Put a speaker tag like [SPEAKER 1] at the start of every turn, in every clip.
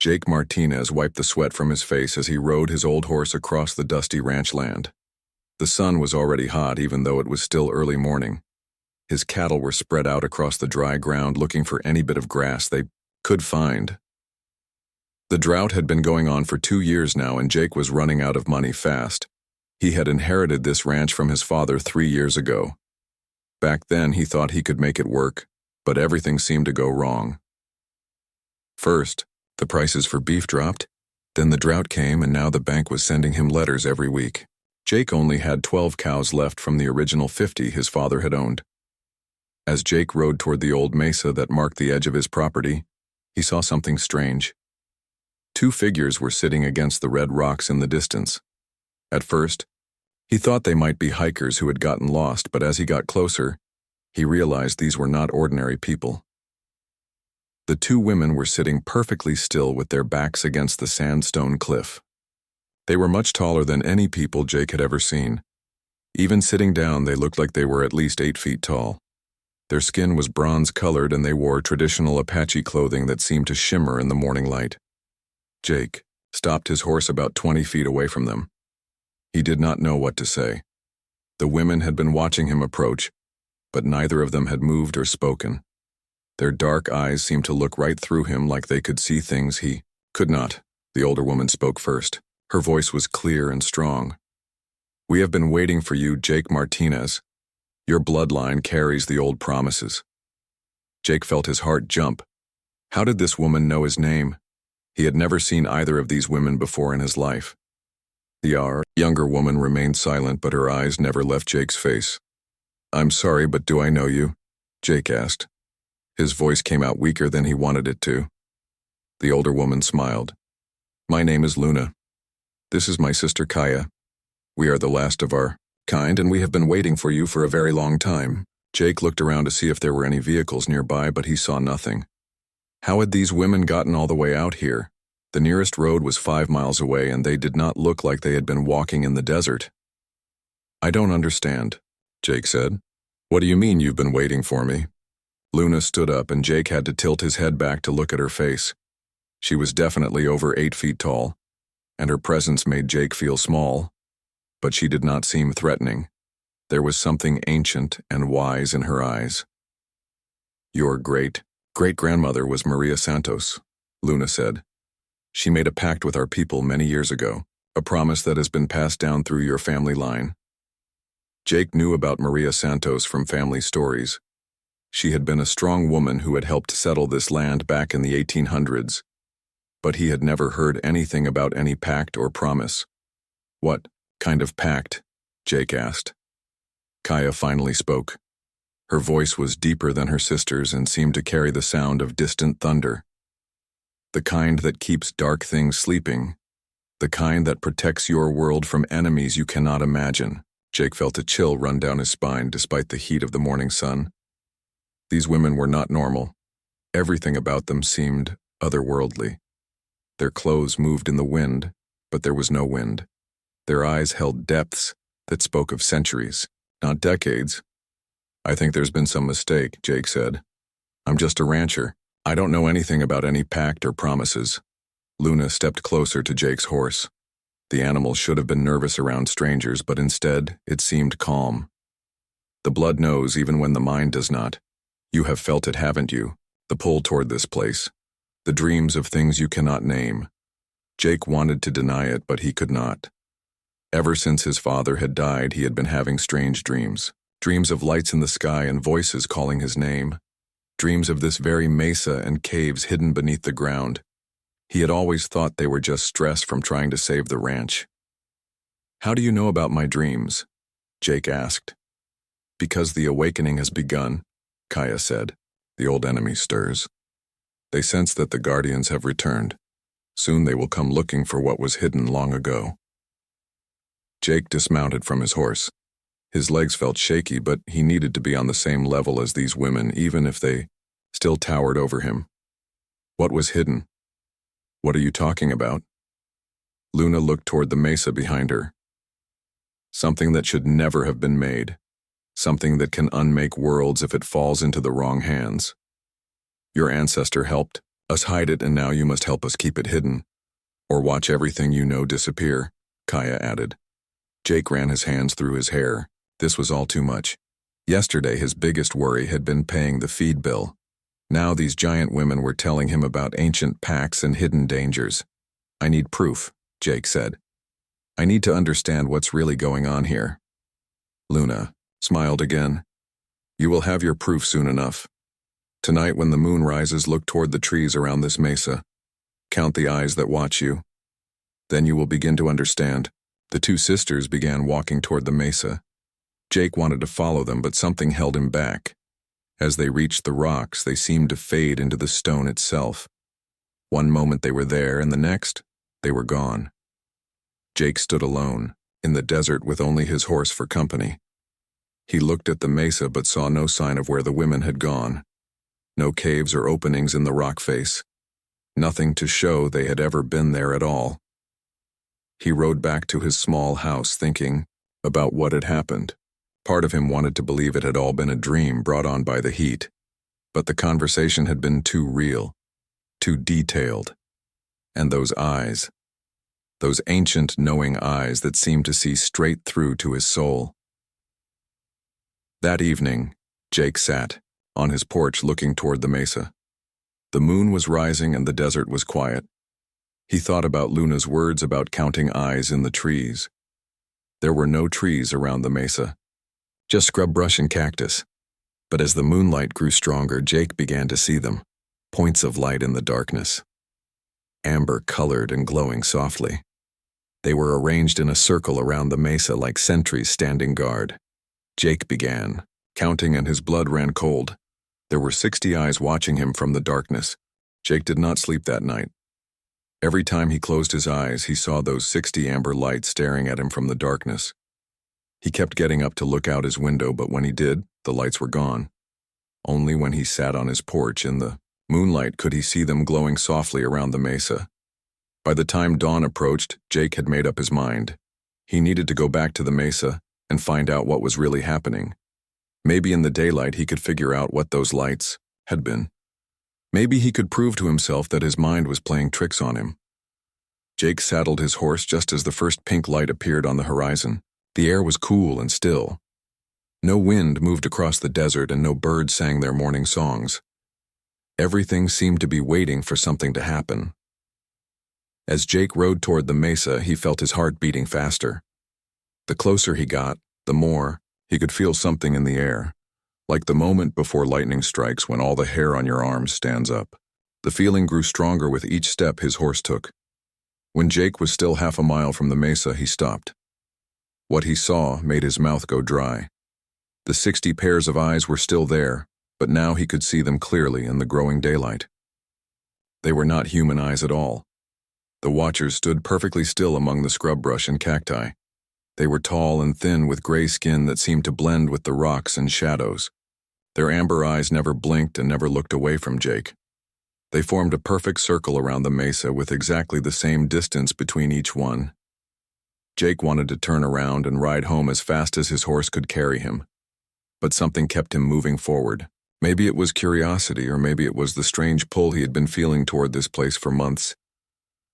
[SPEAKER 1] Jake Martinez wiped the sweat from his face as he rode his old horse across the dusty ranch land. The sun was already hot even though it was still early morning. His cattle were spread out across the dry ground looking for any bit of grass they could find. The drought had been going on for 2 years now, and Jake was running out of money fast. He had inherited this ranch from his father 3 years ago. Back then he thought he could make it work, but everything seemed to go wrong. First, the prices for beef dropped, then the drought came, and now the bank was sending him letters every week. Jake only had 12 cows left from the original 50 his father had owned. As Jake rode toward the old mesa that marked the edge of his property, he saw something strange. 2 figures were sitting against the red rocks in the distance. At first, he thought they might be hikers who had gotten lost, but as he got closer, he realized these were not ordinary people. The 2 women were sitting perfectly still with their backs against the sandstone cliff. They were much taller than any people Jake had ever seen. Even sitting down, they looked like they were at least 8 feet tall. Their skin was bronze-colored, and they wore traditional Apache clothing that seemed to shimmer in the morning light. Jake stopped his horse about 20 feet away from them. He did not know what to say. The women had been watching him approach, but neither of them had moved or spoken. Their dark eyes seemed to look right through him like they could see things he could not. The older woman spoke first. Her voice was clear and strong. "We have been waiting for you, Jake Martinez. Your bloodline carries the old promises." Jake felt his heart jump. How did this woman know his name? He had never seen either of these women before in his life. The younger woman remained silent, but her eyes never left Jake's face. "I'm sorry, but do I know you?" Jake asked. His voice came out weaker than he wanted it to. The older woman smiled. "My name is Luna. This is my sister Kaya. We are the last of our kind, and we have been waiting for you for a very long time." Jake looked around to see if there were any vehicles nearby, but he saw nothing. How had these women gotten all the way out here? The nearest road was 5 miles away, and they did not look like they had been walking in the desert. "I don't understand," Jake said. "What do you mean you've been waiting for me?" Luna stood up, and Jake had to tilt his head back to look at her face. She was definitely over 8 feet tall, and her presence made Jake feel small, but she did not seem threatening. There was something ancient and wise in her eyes. "Your great-great-grandmother was Maria Santos," Luna said. "She made a pact with our people many years ago, a promise that has been passed down through your family line." Jake knew about Maria Santos from family stories. She had been a strong woman who had helped settle this land back in the 1800s, but he had never heard anything about any pact or promise. "What kind of pact?" Jake asked. Kaya finally spoke. Her voice was deeper than her sister's and seemed to carry the sound of distant thunder. "The kind that keeps dark things sleeping. The kind that protects your world from enemies you cannot imagine." Jake felt a chill run down his spine despite the heat of the morning sun. These women were not normal. Everything about them seemed otherworldly. Their clothes moved in the wind, but there was no wind. Their eyes held depths that spoke of centuries, not decades. "I think there's been some mistake," Jake said. "I'm just a rancher. I don't know anything about any pact or promises." Luna stepped closer to Jake's horse. The animal should have been nervous around strangers, but instead it seemed calm. "The blood knows even when the mind does not. You have felt it, haven't you? The pull toward this place. The dreams of things you cannot name." Jake wanted to deny it, but he could not. Ever since his father had died, he had been having strange dreams. Dreams of lights in the sky and voices calling his name. Dreams of this very mesa and caves hidden beneath the ground. He had always thought they were just stress from trying to save the ranch. "How do you know about my dreams?" Jake asked. "Because the awakening has begun," Kaya said. "The old enemy stirs. They sense that the guardians have returned. Soon they will come looking for what was hidden long ago." Jake dismounted from his horse. His legs felt shaky, but he needed to be on the same level as these women, even if they still towered over him. "What was hidden?" "What are you talking about?" Luna looked toward the mesa behind her. "Something that should never have been made. Something that can unmake worlds if it falls into the wrong hands. Your ancestor helped Us hide it, and now you must help us keep it hidden. Or watch everything you know disappear, Kaya added. Jake ran his hands through his hair. This was all too much. Yesterday his biggest worry had been paying the feed bill. Now these giant women were telling him about ancient pacts and hidden dangers. I need proof, Jake said. I need to understand what's really going on here. Luna smiled again. You will have your proof soon enough. Tonight when the moon rises, look toward the trees around this mesa. Count the eyes that watch you. Then you will begin to understand. The two sisters began walking toward the mesa. Jake wanted to follow them, but something held him back. As they reached the rocks, they seemed to fade into the stone itself. One moment they were there, and the next, they were gone. Jake stood alone, in the desert with only his horse for company. He looked at the mesa but saw no sign of where the women had gone. No caves or openings in the rock face. Nothing to show they had ever been there at all. He rode back to his small house thinking about what had happened. Part of him wanted to believe it had all been a dream brought on by the heat. But the conversation had been too real, too detailed. And those eyes, those ancient knowing eyes that seemed to see straight through to his soul. That evening, Jake sat on his porch looking toward the mesa. The moon was rising and the desert was quiet. He thought about Luna's words about counting eyes in the trees. There were no trees around the mesa, just scrub brush and cactus. But as the moonlight grew stronger, Jake began to see them, points of light in the darkness. Amber-colored and glowing softly. They were arranged in a circle around the mesa like sentries standing guard. Jake began counting, and his blood ran cold. There were 60 eyes watching him from the darkness. Jake did not sleep that night. Every time he closed his eyes, he saw those 60 amber lights staring at him from the darkness. He kept getting up to look out his window, but when he did, the lights were gone. Only when he sat on his porch in the moonlight could he see them glowing softly around the mesa. By the time dawn approached, Jake had made up his mind. He needed to go back to the mesa and find out what was really happening. Maybe in the daylight he could figure out what those lights had been. Maybe he could prove to himself that his mind was playing tricks on him. Jake saddled his horse just as the first pink light appeared on the horizon. The air was cool and still. No wind moved across the desert and no birds sang their morning songs. Everything seemed to be waiting for something to happen. As Jake rode toward the mesa, he felt his heart beating faster. The closer he got, the more he could feel something in the air, like the moment before lightning strikes when all the hair on your arms stands up. The feeling grew stronger with each step his horse took. When Jake was still half a mile from the mesa, he stopped. What he saw made his mouth go dry. The 60 pairs of eyes were still there, but now he could see them clearly in the growing daylight. They were not human eyes at all. The watchers stood perfectly still among the scrub brush and cacti. They were tall and thin with gray skin that seemed to blend with the rocks and shadows. Their amber eyes never blinked and never looked away from Jake. They formed a perfect circle around the mesa with exactly the same distance between each one. Jake wanted to turn around and ride home as fast as his horse could carry him. But something kept him moving forward. Maybe it was curiosity, or maybe it was the strange pull he had been feeling toward this place for months.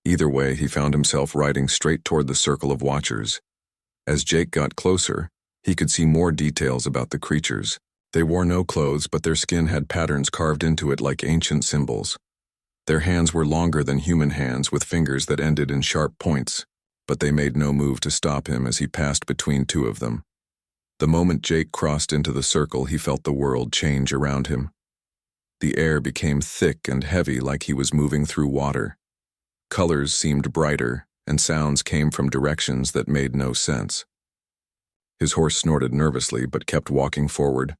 [SPEAKER 1] Either way, he found himself riding straight toward the circle of watchers. As Jake got closer, he could see more details about the creatures. They wore no clothes, but their skin had patterns carved into it like ancient symbols. Their hands were longer than human hands, with fingers that ended in sharp points, but they made no move to stop him as he passed between two of them. The moment Jake crossed into the circle, he felt the world change around him. The air became thick and heavy like he was moving through water. Colors seemed brighter, and sounds came from directions that made no sense. His horse snorted nervously but kept walking forward.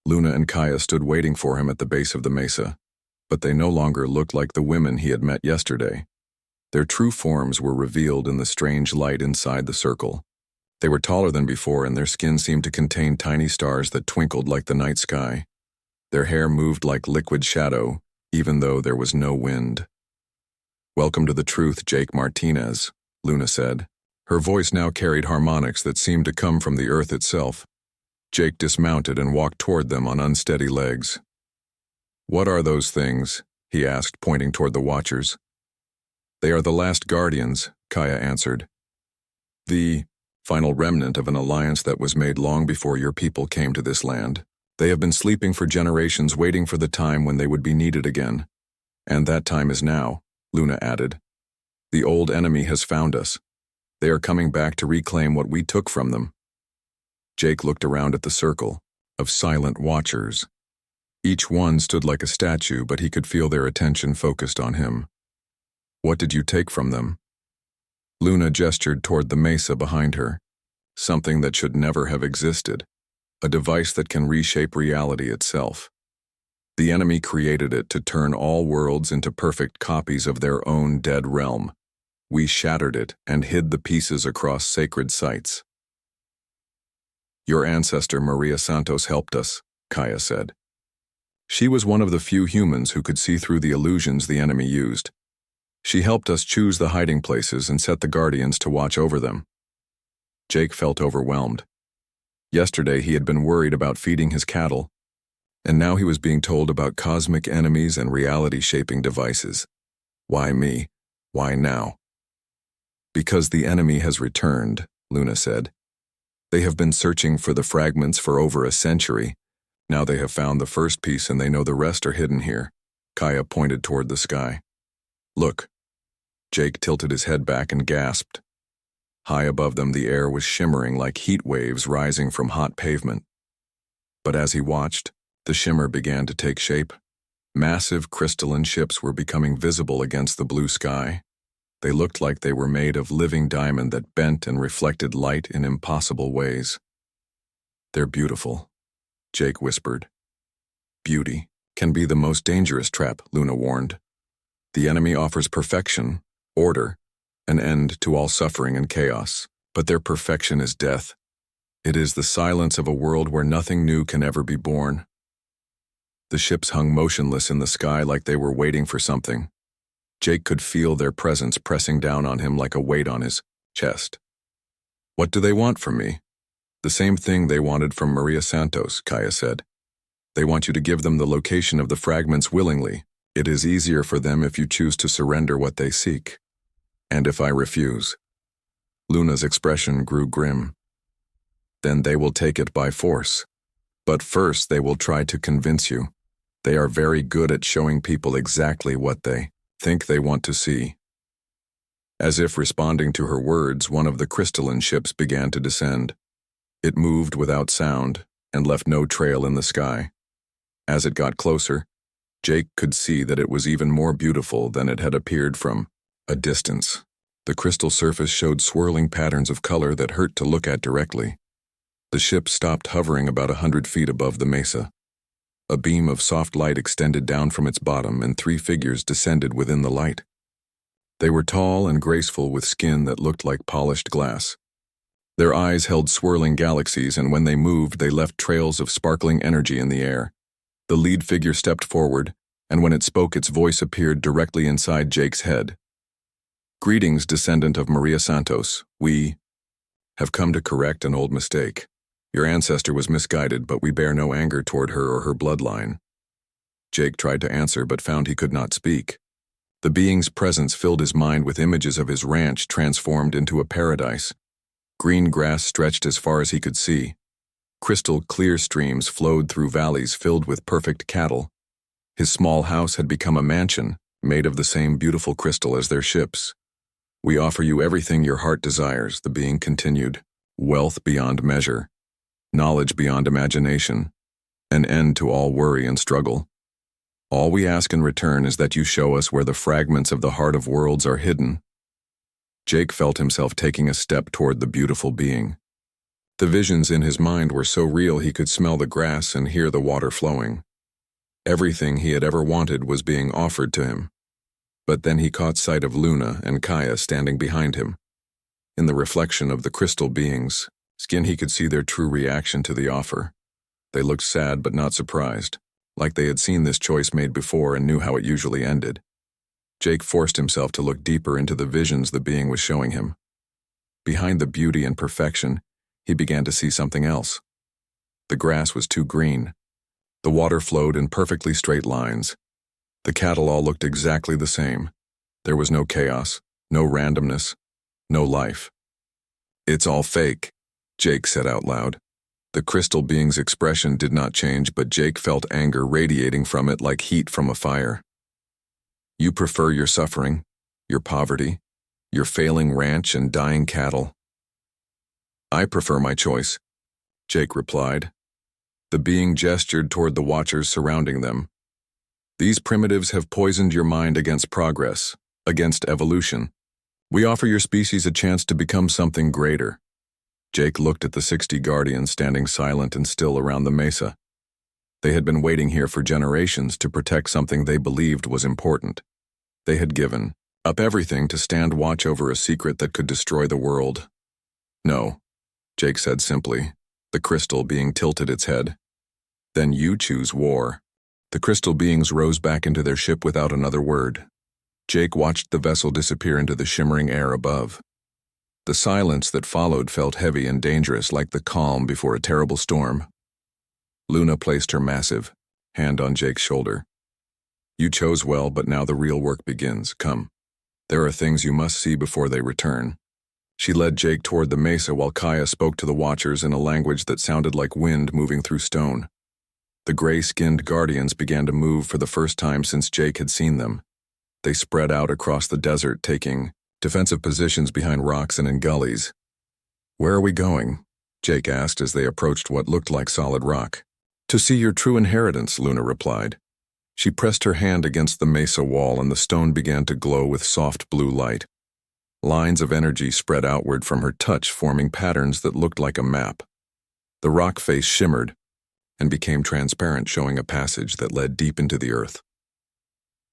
[SPEAKER 1] Luna and Kaya stood waiting for him at the base of the mesa, but they no longer looked like the women he had met yesterday. Their true forms were revealed in the strange light inside the circle. They were taller than before, and their skin seemed to contain tiny stars that twinkled like the night sky. Their hair moved like liquid shadow, even though there was no wind. "Welcome to the truth, Jake Martinez," Luna said. Her voice now carried harmonics that seemed to come from the earth itself. Jake dismounted and walked toward them on unsteady legs. "What are those things?" he asked, pointing toward the Watchers. They are the last guardians, Kaya answered. The final remnant of an alliance that was made long before your people came to this land. They have been sleeping for generations, waiting for the time when they would be needed again. And that time is now, Luna added. The old enemy has found us. They are coming back to reclaim what we took from them. Jake looked around at the circle of silent Watchers. Each one stood like a statue, but he could feel their attention focused on him. What did you take from them? Luna gestured toward the mesa behind her. Something that should never have existed. A device that can reshape reality itself. The enemy created it to turn all worlds into perfect copies of their own dead realm. We shattered it and hid the pieces across sacred sites. Your ancestor Maria Santos helped us, Kaya said. She was one of the few humans who could see through the illusions the enemy used. She helped us choose the hiding places and set the guardians to watch over them. Jake felt overwhelmed. Yesterday he had been worried about feeding his cattle, and now he was being told about cosmic enemies and reality-shaping devices. Why me? Why now? Because the enemy has returned, Luna said. They have been searching for the fragments for over a century. Now they have found the first piece and they know the rest are hidden here. Kaya pointed toward the sky. Look. Jake tilted his head back and gasped. High above them the air was shimmering like heat waves rising from hot pavement. But as he watched, the shimmer began to take shape. Massive crystalline ships were becoming visible against the blue sky. They looked like they were made of living diamond that bent and reflected light in impossible ways. They're beautiful, Jake whispered. Beauty can be the most dangerous trap, Luna warned. The enemy offers perfection, order, an end to all suffering and chaos, but their perfection is death. It is the silence of a world where nothing new can ever be born. The ships hung motionless in the sky like they were waiting for something. Jake could feel their presence pressing down on him like a weight on his chest. What do they want from me? The same thing they wanted from Maria Santos, Kaya said. They want you to give them the location of the fragments willingly. It is easier for them if you choose to surrender what they seek. And if I refuse? Luna's expression grew grim. Then they will take it by force. But first they will try to convince you. They are very good at showing people exactly what they think they want to see. As if responding to her words, one of the crystalline ships began to descend. It moved without sound and left no trail in the sky. As it got closer, Jake could see that it was even more beautiful than it had appeared from a distance. The crystal surface showed swirling patterns of color that hurt to look at directly. The ship stopped hovering about 100 feet above the mesa. A beam of soft light extended down from its bottom and 3 figures descended within the light. They were tall and graceful with skin that looked like polished glass. Their eyes held swirling galaxies, and when they moved, they left trails of sparkling energy in the air. The lead figure stepped forward, and when it spoke, its voice appeared directly inside Jake's head. Greetings, descendant of Maria Santos. We have come to correct an old mistake. Your ancestor was misguided, but we bear no anger toward her or her bloodline. Jake tried to answer, but found he could not speak. The being's presence filled his mind with images of his ranch transformed into a paradise. Green grass stretched as far as he could see. Crystal clear streams flowed through valleys filled with perfect cattle. His small house had become a mansion, made of the same beautiful crystal as their ships. We offer you everything your heart desires, the being continued. Wealth beyond measure. Knowledge beyond imagination. An end to all worry and struggle. All we ask in return is that you show us where the fragments of the heart of worlds are hidden. Jake felt himself taking a step toward the beautiful being. The visions in his mind were so real he could smell the grass and hear the water flowing. Everything he had ever wanted was being offered to him. But then he caught sight of Luna and Kaya standing behind him. In the reflection of the crystal being's skin, he could see their true reaction to the offer. They looked sad but not surprised, like they had seen this choice made before and knew how it usually ended. Jake forced himself to look deeper into the visions the being was showing him. Behind the beauty and perfection, he began to see something else. The grass was too green. The water flowed in perfectly straight lines. The cattle all looked exactly the same. There was no chaos, no randomness, no life. "It's all fake," Jake said out loud. The crystal being's expression did not change, but Jake felt anger radiating from it like heat from a fire. "You prefer your suffering, your poverty, your failing ranch and dying cattle." "I prefer my choice," Jake replied. The being gestured toward the watchers surrounding them. "These primitives have poisoned your mind against progress, against evolution. We offer your species a chance to become something greater." Jake looked at the 60 guardians standing silent and still around the mesa. They had been waiting here for generations to protect something they believed was important. They had given up everything to stand watch over a secret that could destroy the world. "No," Jake said simply, the crystal being tilted its head. "Then you choose war." The crystal beings rose back into their ship without another word. Jake watched the vessel disappear into the shimmering air above. The silence that followed felt heavy and dangerous, like the calm before a terrible storm. Luna placed her massive hand on Jake's shoulder. "You chose well, but now the real work begins. Come. There are things you must see before they return." She led Jake toward the mesa while Kaya spoke to the watchers in a language that sounded like wind moving through stone. The gray-skinned guardians began to move for the first time since Jake had seen them. They spread out across the desert, taking defensive positions behind rocks and in gullies. "Where are we going?" Jake asked as they approached what looked like solid rock. "To see your true inheritance," Luna replied. She pressed her hand against the mesa wall and the stone began to glow with soft blue light. Lines of energy spread outward from her touch, forming patterns that looked like a map. The rock face shimmered and became transparent, showing a passage that led deep into the earth.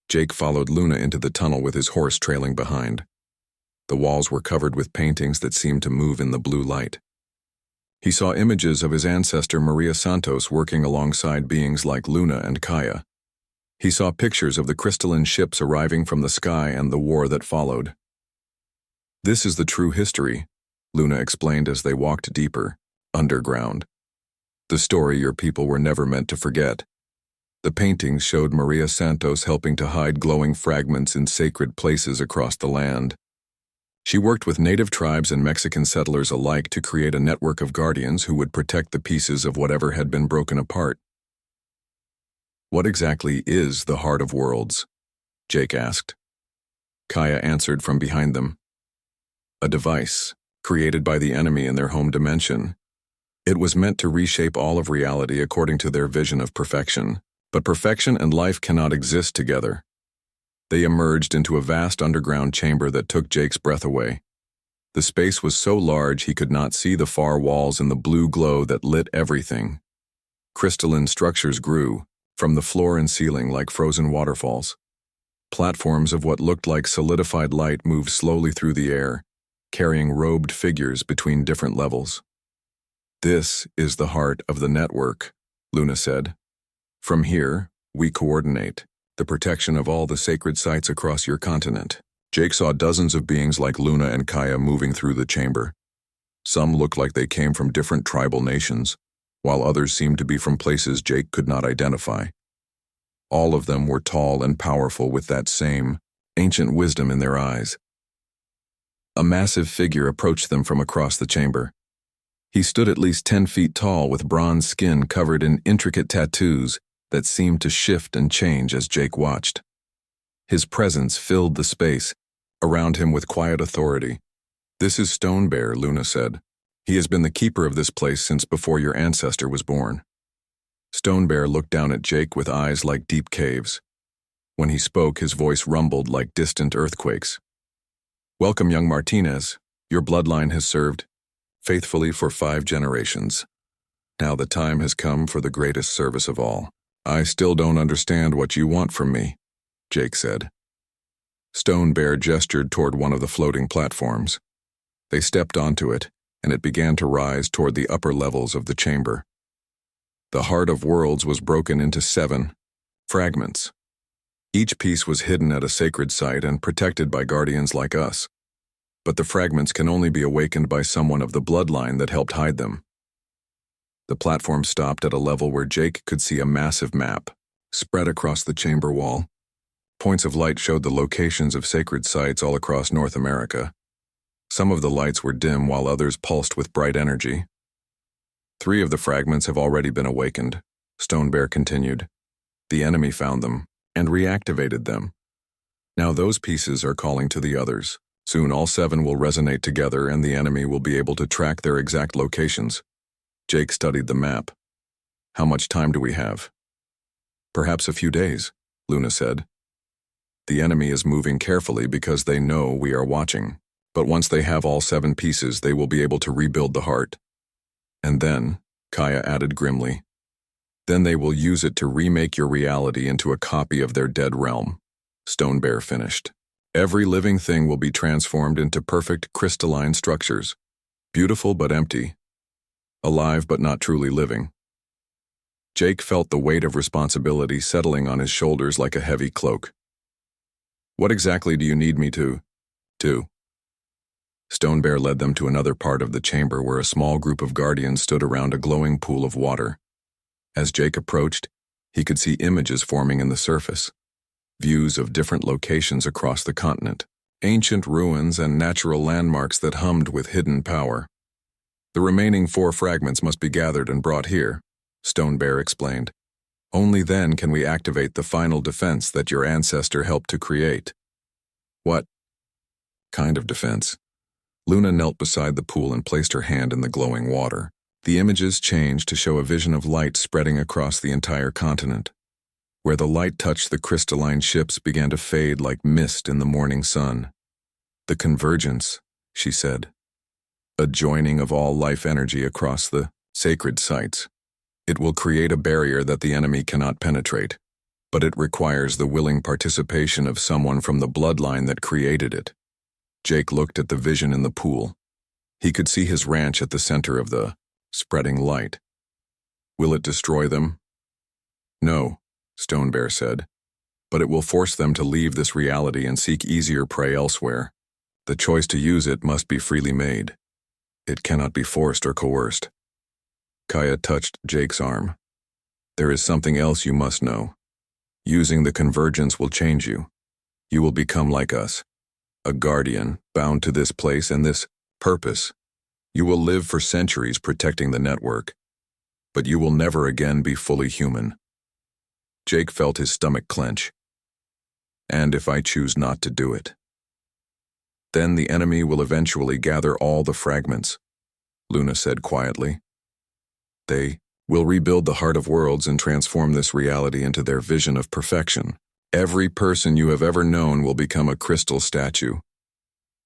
[SPEAKER 1] Jake followed Luna into the tunnel with his horse trailing behind. The walls were covered with paintings that seemed to move in the blue light. He saw images of his ancestor Maria Santos working alongside beings like Luna and Kaya. He saw pictures of the crystalline ships arriving from the sky and the war that followed. "This is the true history," Luna explained as they walked deeper, underground. "The story your people were never meant to forget." The paintings showed Maria Santos helping to hide glowing fragments in sacred places across the land. She worked with native tribes and Mexican settlers alike to create a network of guardians who would protect the pieces of whatever had been broken apart. "What exactly is the Heart of Worlds?" Jake asked. Kaya answered from behind them. "A device, created by the enemy in their home dimension. It was meant to reshape all of reality according to their vision of perfection. But perfection and life cannot exist together." They emerged into a vast underground chamber that took Jake's breath away. The space was so large he could not see the far walls in the blue glow that lit everything. Crystalline structures grew, from the floor and ceiling like frozen waterfalls. Platforms of what looked like solidified light moved slowly through the air, carrying robed figures between different levels. "This is the heart of the network," Luna said. "From here, we coordinate the protection of all the sacred sites across your continent." Jake saw dozens of beings like Luna and Kaya moving through the chamber. Some looked like they came from different tribal nations, while others seemed to be from places Jake could not identify. All of them were tall and powerful with that same ancient wisdom in their eyes. A massive figure approached them from across the chamber. He stood at least 10 feet tall with bronze skin covered in intricate tattoos that seemed to shift and change as Jake watched. His presence filled the space around him with quiet authority. "This is Stone Bear," Luna said. "He has been the keeper of this place since before your ancestor was born." Stone Bear looked down at Jake with eyes like deep caves. When he spoke, his voice rumbled like distant earthquakes. "Welcome, young Martinez. Your bloodline has served faithfully for 5 generations. Now the time has come for the greatest service of all." "I still don't understand what you want from me," Jake said. Stone Bear gestured toward one of the floating platforms. They stepped onto it, and it began to rise toward the upper levels of the chamber. The Heart of Worlds was broken into 7 fragments. Each piece was hidden at a sacred site and protected by guardians like us. But the fragments can only be awakened by someone of the bloodline that helped hide them. The platform stopped at a level where Jake could see a massive map spread across the chamber wall. Points of light showed the locations of sacred sites all across North America. Some of the lights were dim while others pulsed with bright energy. 3 of the fragments have already been awakened, Stone Bear continued. The enemy found them and reactivated them. Now those pieces are calling to the others. Soon all 7 will resonate together and the enemy will be able to track their exact locations. Jake studied the map. How much time do we have? Perhaps a few days, Luna said. The enemy is moving carefully because they know we are watching. But once they have all 7 pieces, they will be able to rebuild the heart. And then, Kaya added grimly, then they will use it to remake your reality into a copy of their dead realm. Stone Bear finished. Every living thing will be transformed into perfect crystalline structures, beautiful but empty, alive but not truly living. Jake felt the weight of responsibility settling on his shoulders like a heavy cloak. What exactly do you need me to do? Stone Bear led them to another part of the chamber where a small group of guardians stood around a glowing pool of water. As Jake approached, he could see images forming in the surface, views of different locations across the continent, ancient ruins and natural landmarks that hummed with hidden power. The remaining 4 fragments must be gathered and brought here, Stone Bear explained. Only then can we activate the final defense that your ancestor helped to create. What kind of defense? Luna knelt beside the pool and placed her hand in the glowing water. The images changed to show a vision of light spreading across the entire continent. Where the light touched the crystalline ships began to fade like mist in the morning sun. The convergence, she said. A joining of all life energy across the sacred sites. It will create a barrier that the enemy cannot penetrate, but it requires the willing participation of someone from the bloodline that created it. Jake looked at the vision in the pool. He could see his ranch at the center of the spreading light. Will it destroy them? No, Stone Bear said, but it will force them to leave this reality and seek easier prey elsewhere. The choice to use it must be freely made. It cannot be forced or coerced. Kaya touched Jake's arm. There is something else you must know. Using the convergence will change you. You will become like us. A guardian, bound to this place and this purpose. You will live for centuries protecting the network. But you will never again be fully human. Jake felt his stomach clench. And if I choose not to do it? Then the enemy will eventually gather all the fragments, Luna said quietly. They will rebuild the heart of worlds and transform this reality into their vision of perfection. Every person you have ever known will become a crystal statue.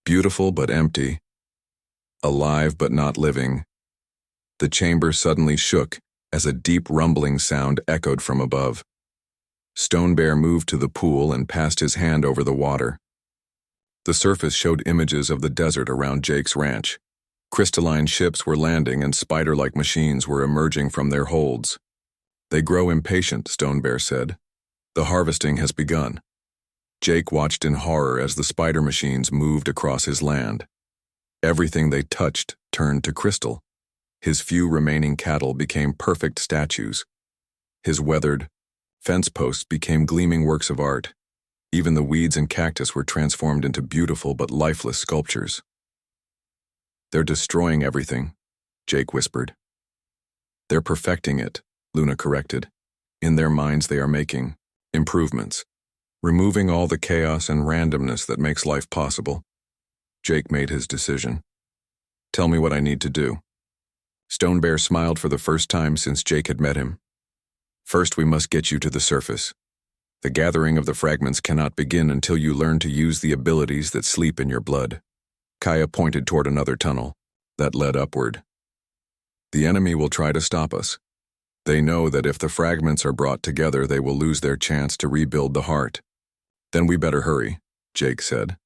[SPEAKER 1] Beautiful but empty. Alive but not living. The chamber suddenly shook as a deep rumbling sound echoed from above. Stone Bear moved to the pool and passed his hand over the water. The surface showed images of the desert around Jake's ranch. Crystalline ships were landing and spider-like machines were emerging from their holds. They grow impatient, Stone Bear said. The harvesting has begun. Jake watched in horror as the spider machines moved across his land. Everything they touched turned to crystal. His few remaining cattle became perfect statues. His weathered fence posts became gleaming works of art. Even the weeds and cactus were transformed into beautiful but lifeless sculptures. They're destroying everything, Jake whispered. They're perfecting it, Luna corrected. In their minds they are making improvements, removing all the chaos and randomness that makes life possible. Jake made his decision. Tell me what I need to do. Stone Bear smiled for the first time since Jake had met him. First, we must get you to the surface. The gathering of the fragments cannot begin until you learn to use the abilities that sleep in your blood. Kaya pointed toward another tunnel that led upward. The enemy will try to stop us. They know that if the fragments are brought together, they will lose their chance to rebuild the heart. Then we better hurry, Jake said.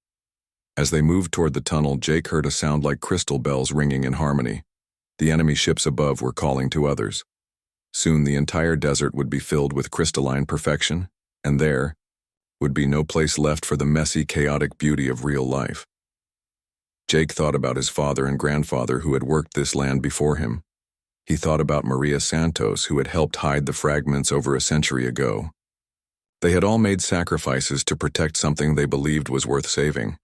[SPEAKER 1] As they moved toward the tunnel, Jake heard a sound like crystal bells ringing in harmony. The enemy ships above were calling to others. Soon the entire desert would be filled with crystalline perfection, and there would be no place left for the messy, chaotic beauty of real life. Jake thought about his father and grandfather who had worked this land before him. He thought about Maria Santos, who had helped hide the fragments over a century ago. They had all made sacrifices to protect something they believed was worth saving.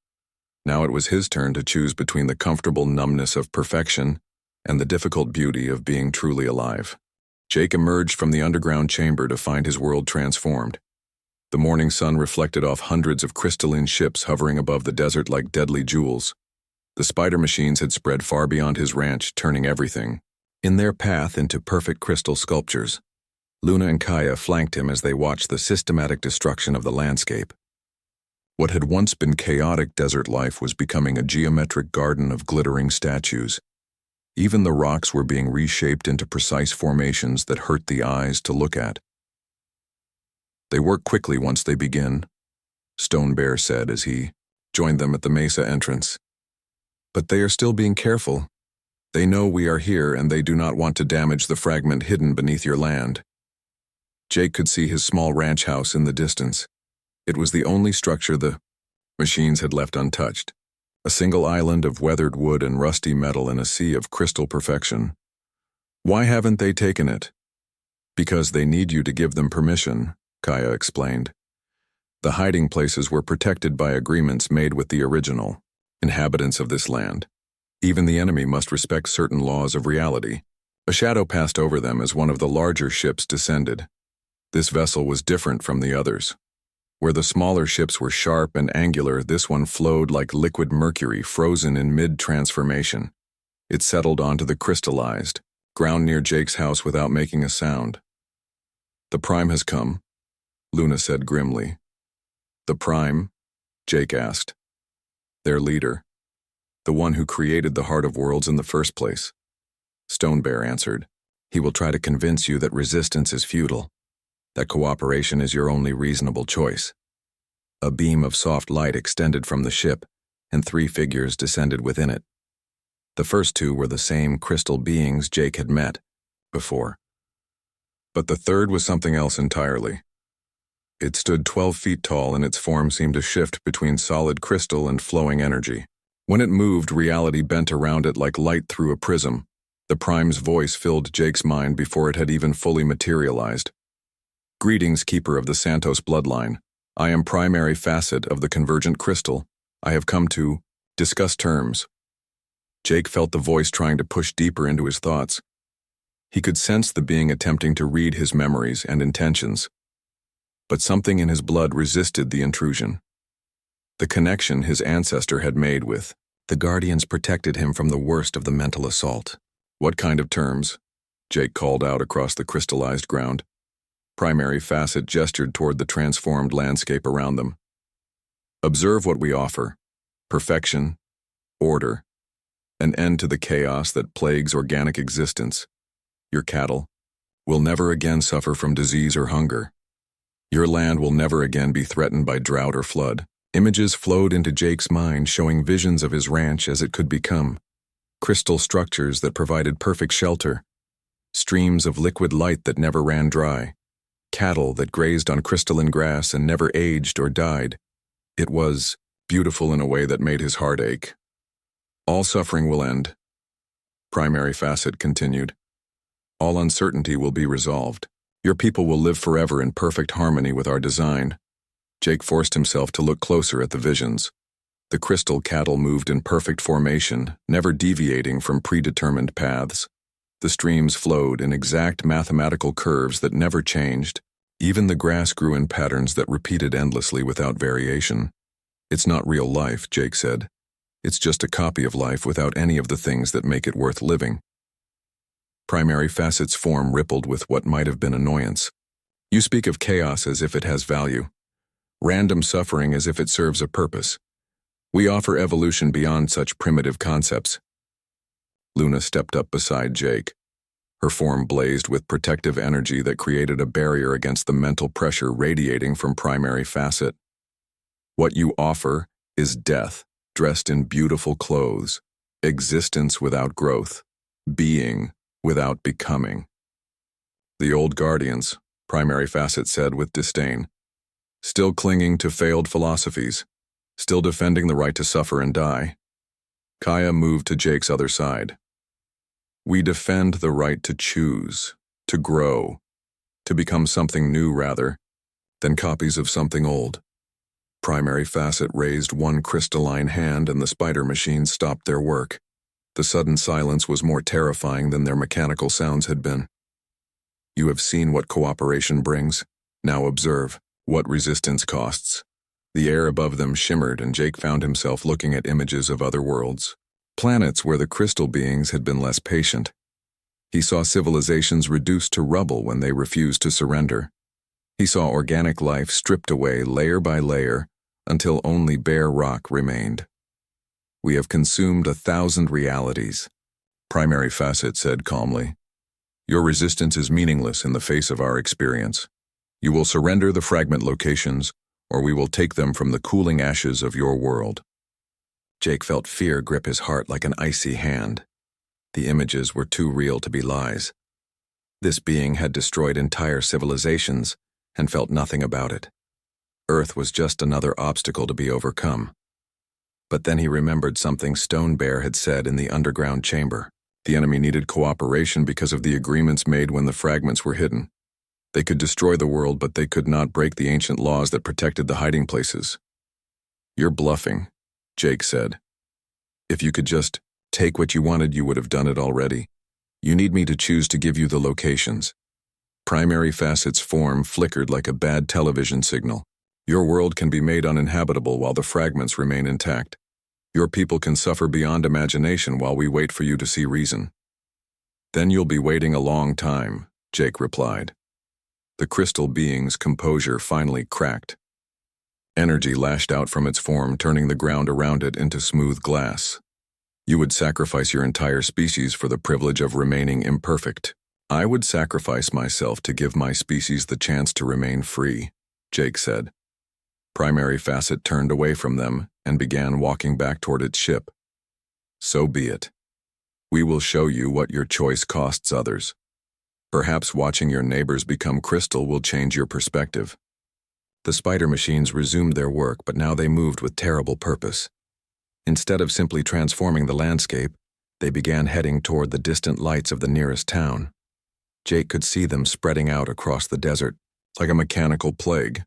[SPEAKER 1] Now it was his turn to choose between the comfortable numbness of perfection and the difficult beauty of being truly alive. Jake emerged from the underground chamber to find his world transformed. The morning sun reflected off hundreds of crystalline ships hovering above the desert like deadly jewels. The spider machines had spread far beyond his ranch, turning everything in their path into perfect crystal sculptures. Luna and Kaya flanked him as they watched the systematic destruction of the landscape. What had once been chaotic desert life was becoming a geometric garden of glittering statues. Even the rocks were being reshaped into precise formations that hurt the eyes to look at. "They work quickly once they begin," Stone Bear said as he joined them at the mesa entrance. "But they are still being careful. They know we are here and they do not want to damage the fragment hidden beneath your land." Jake could see his small ranch house in the distance. It was the only structure the machines had left untouched. A single island of weathered wood and rusty metal in a sea of crystal perfection. "Why haven't they taken it?" "Because they need you to give them permission," Kaya explained. "The hiding places were protected by agreements made with the original inhabitants of this land. Even the enemy must respect certain laws of reality." A shadow passed over them as one of the larger ships descended. This vessel was different from the others. Where the smaller ships were sharp and angular, this one flowed like liquid mercury frozen in mid-transformation. It settled onto the crystallized ground near Jake's house without making a sound. "The Prime has come," Luna said grimly. "The Prime?" Jake asked. "Their leader. The one who created the Heart of Worlds in the first place." Stone Bear answered. "He will try to convince you that resistance is futile, that cooperation is your only reasonable choice." A beam of soft light extended from the ship, and 3 figures descended within it. The first 2 were the same crystal beings Jake had met before. But the third was something else entirely. It stood 12 feet tall, and its form seemed to shift between solid crystal and flowing energy. When it moved, reality bent around it like light through a prism. The Prime's voice filled Jake's mind before it had even fully materialized. "Greetings, Keeper of the Santos bloodline. I am Primary Facet of the Convergent Crystal. I have come to discuss terms." Jake felt the voice trying to push deeper into his thoughts. He could sense the being attempting to read his memories and intentions. But something in his blood resisted the intrusion. The connection his ancestor had made with the Guardians protected him from the worst of the mental assault. "What kind of terms?" Jake called out across the crystallized ground. Primary Facet gestured toward the transformed landscape around them. "Observe what we offer. Perfection, order, an end to the chaos that plagues organic existence. Your cattle will never again suffer from disease or hunger. Your land will never again be threatened by drought or flood." Images flowed into Jake's mind, showing visions of his ranch as it could become. Crystal structures that provided perfect shelter. Streams of liquid light that never ran dry. Cattle that grazed on crystalline grass and never aged or died. It was beautiful in a way that made his heart ache. "All suffering will end," Primary Facet continued. "All uncertainty will be resolved. Your people will live forever in perfect harmony with our design." Jake forced himself to look closer at the visions. The crystal cattle moved in perfect formation, never deviating from predetermined paths. The streams flowed in exact mathematical curves that never changed. Even the grass grew in patterns that repeated endlessly without variation. "It's not real life," Jake said. "It's just a copy of life without any of the things that make it worth living." Primary Facet's form rippled with what might have been annoyance. "You speak of chaos as if it has value. Random suffering as if it serves a purpose. We offer evolution beyond such primitive concepts." Luna stepped up beside Jake. Her form blazed with protective energy that created a barrier against the mental pressure radiating from Primary Facet. "What you offer is death, dressed in beautiful clothes, existence without growth, being without becoming." "The old Guardians," Primary Facet said with disdain. "Still clinging to failed philosophies, still defending the right to suffer and die." Kaya moved to Jake's other side. "We defend the right to choose, to grow, to become something new rather. then copies of something old. Primary Facet raised one crystalline hand and the spider machines stopped their work. The sudden silence was more terrifying than their mechanical sounds had been. You have seen what cooperation brings. Now observe what resistance costs. The air above them shimmered and Jake found himself looking at images of other worlds. Planets where the crystal beings had been less patient. He saw civilizations reduced to rubble when they refused to surrender. He saw organic life stripped away layer by layer until only bare rock remained. We have consumed 1,000 realities, Primary Facet said calmly. Your resistance is meaningless in the face of our experience. You will surrender the fragment locations, or we will take them from the cooling ashes of your world. Jake felt fear grip his heart like an icy hand. The images were too real to be lies. This being had destroyed entire civilizations and felt nothing about it. Earth was just another obstacle to be overcome. But then he remembered something Stone Bear had said in the underground chamber. The enemy needed cooperation because of the agreements made when the fragments were hidden. They could destroy the world, but they could not break the ancient laws that protected the hiding places. You're bluffing, Jake said. If you could just take what you wanted, you would have done it already. You need me to choose to give you the locations. Primary Facet's form flickered like a bad television signal. Your world can be made uninhabitable while the fragments remain intact. Your people can suffer beyond imagination while we wait for you to see reason. Then you'll be waiting a long time, Jake replied. The crystal being's composure finally cracked. Energy lashed out from its form, turning the ground around it into smooth glass. You would sacrifice your entire species for the privilege of remaining imperfect. I would sacrifice myself to give my species the chance to remain free, Jake said. Primary Facet turned away from them and began walking back toward its ship. So be it. We will show you what your choice costs others. Perhaps watching your neighbors become crystal will change your perspective. The spider machines resumed their work, but now they moved with terrible purpose. Instead of simply transforming the landscape, they began heading toward the distant lights of the nearest town. Jake could see them spreading out across the desert, like a mechanical plague.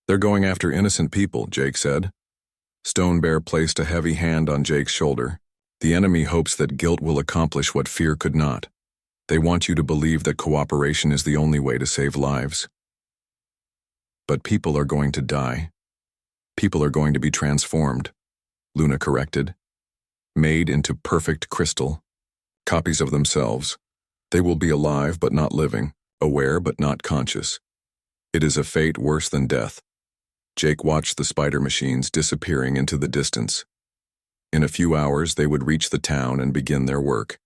[SPEAKER 1] They're going after innocent people, Jake said. Stone Bear placed a heavy hand on Jake's shoulder. The enemy hopes that guilt will accomplish what fear could not. They want you to believe that cooperation is the only way to save lives. But people are going to die. People are going to be transformed, Luna corrected. Made into perfect crystal. Copies of themselves. They will be alive but not living, aware but not conscious. It is a fate worse than death. Jake watched the spider machines disappearing into the distance. In a few hours, they would reach the town and begin their work.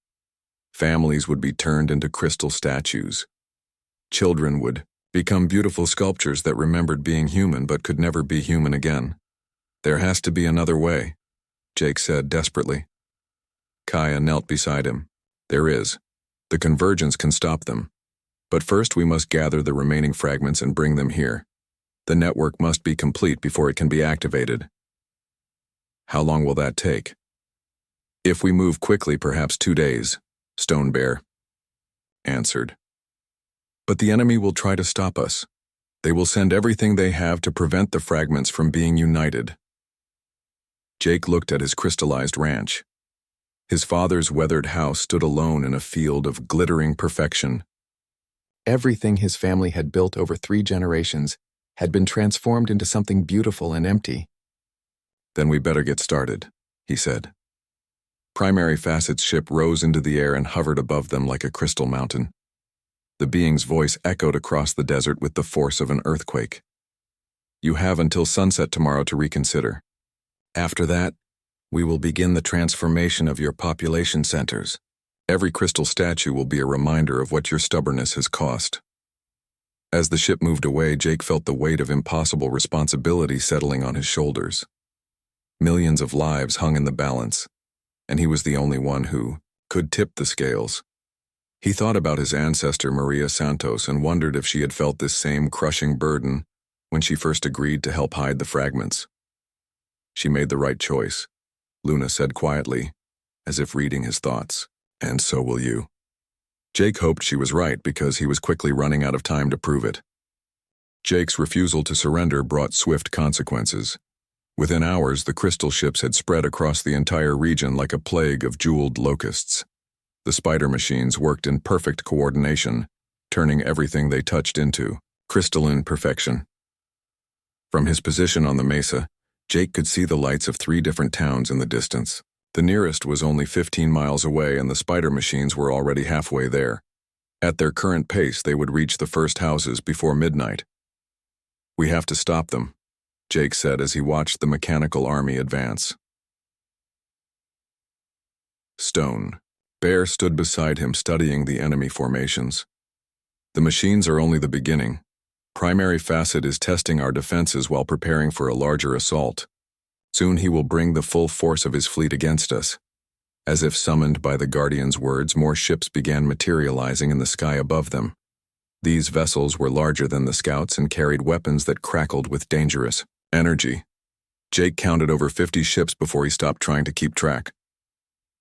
[SPEAKER 1] Families would be turned into crystal statues. Children would become beautiful sculptures that remembered being human but could never be human again. There has to be another way, Jake said desperately. Kaya knelt beside him. There is. The convergence can stop them. But first we must gather the remaining fragments and bring them here. The network must be complete before it can be activated. How long will that take? If we move quickly, perhaps 2 days, Stone Bear answered. But the enemy will try to stop us. They will send everything they have to prevent the fragments from being united. Jake looked at his crystallized ranch. His father's weathered house stood alone in a field of glittering perfection. Everything his family had built over 3 generations had been transformed into something beautiful and empty. Then we better get started, he said. Primary Facet's ship rose into the air and hovered above them like a crystal mountain. The being's voice echoed across the desert with the force of an earthquake. You have until sunset tomorrow to reconsider. After that, we will begin the transformation of your population centers. Every crystal statue will be a reminder of what your stubbornness has cost. As the ship moved away, Jake felt the weight of impossible responsibility settling on his shoulders. Millions of lives hung in the balance, and he was the only one who could tip the scales. He thought about his ancestor Maria Santos and wondered if she had felt this same crushing burden when she first agreed to help hide the fragments. She made the right choice, Luna said quietly, as if reading his thoughts. And so will you. Jake hoped she was right because he was quickly running out of time to prove it. Jake's refusal to surrender brought swift consequences. Within hours, the crystal ships had spread across the entire region like a plague of jeweled locusts. The spider machines worked in perfect coordination, turning everything they touched into crystalline perfection. From his position on the mesa, Jake could see the lights of 3 different towns in the distance. The nearest was only 15 miles away, and the spider machines were already halfway there. At their current pace, they would reach the first houses before midnight. "We have to stop them," Jake said as he watched the mechanical army advance. Stone. Bear stood beside him, studying the enemy formations. "The machines are only the beginning. Primary Facet is testing our defenses while preparing for a larger assault. Soon he will bring the full force of his fleet against us." As if summoned by the Guardian's words, more ships began materializing in the sky above them. These vessels were larger than the scouts and carried weapons that crackled with dangerous energy. Jake counted over 50 ships before he stopped trying to keep track.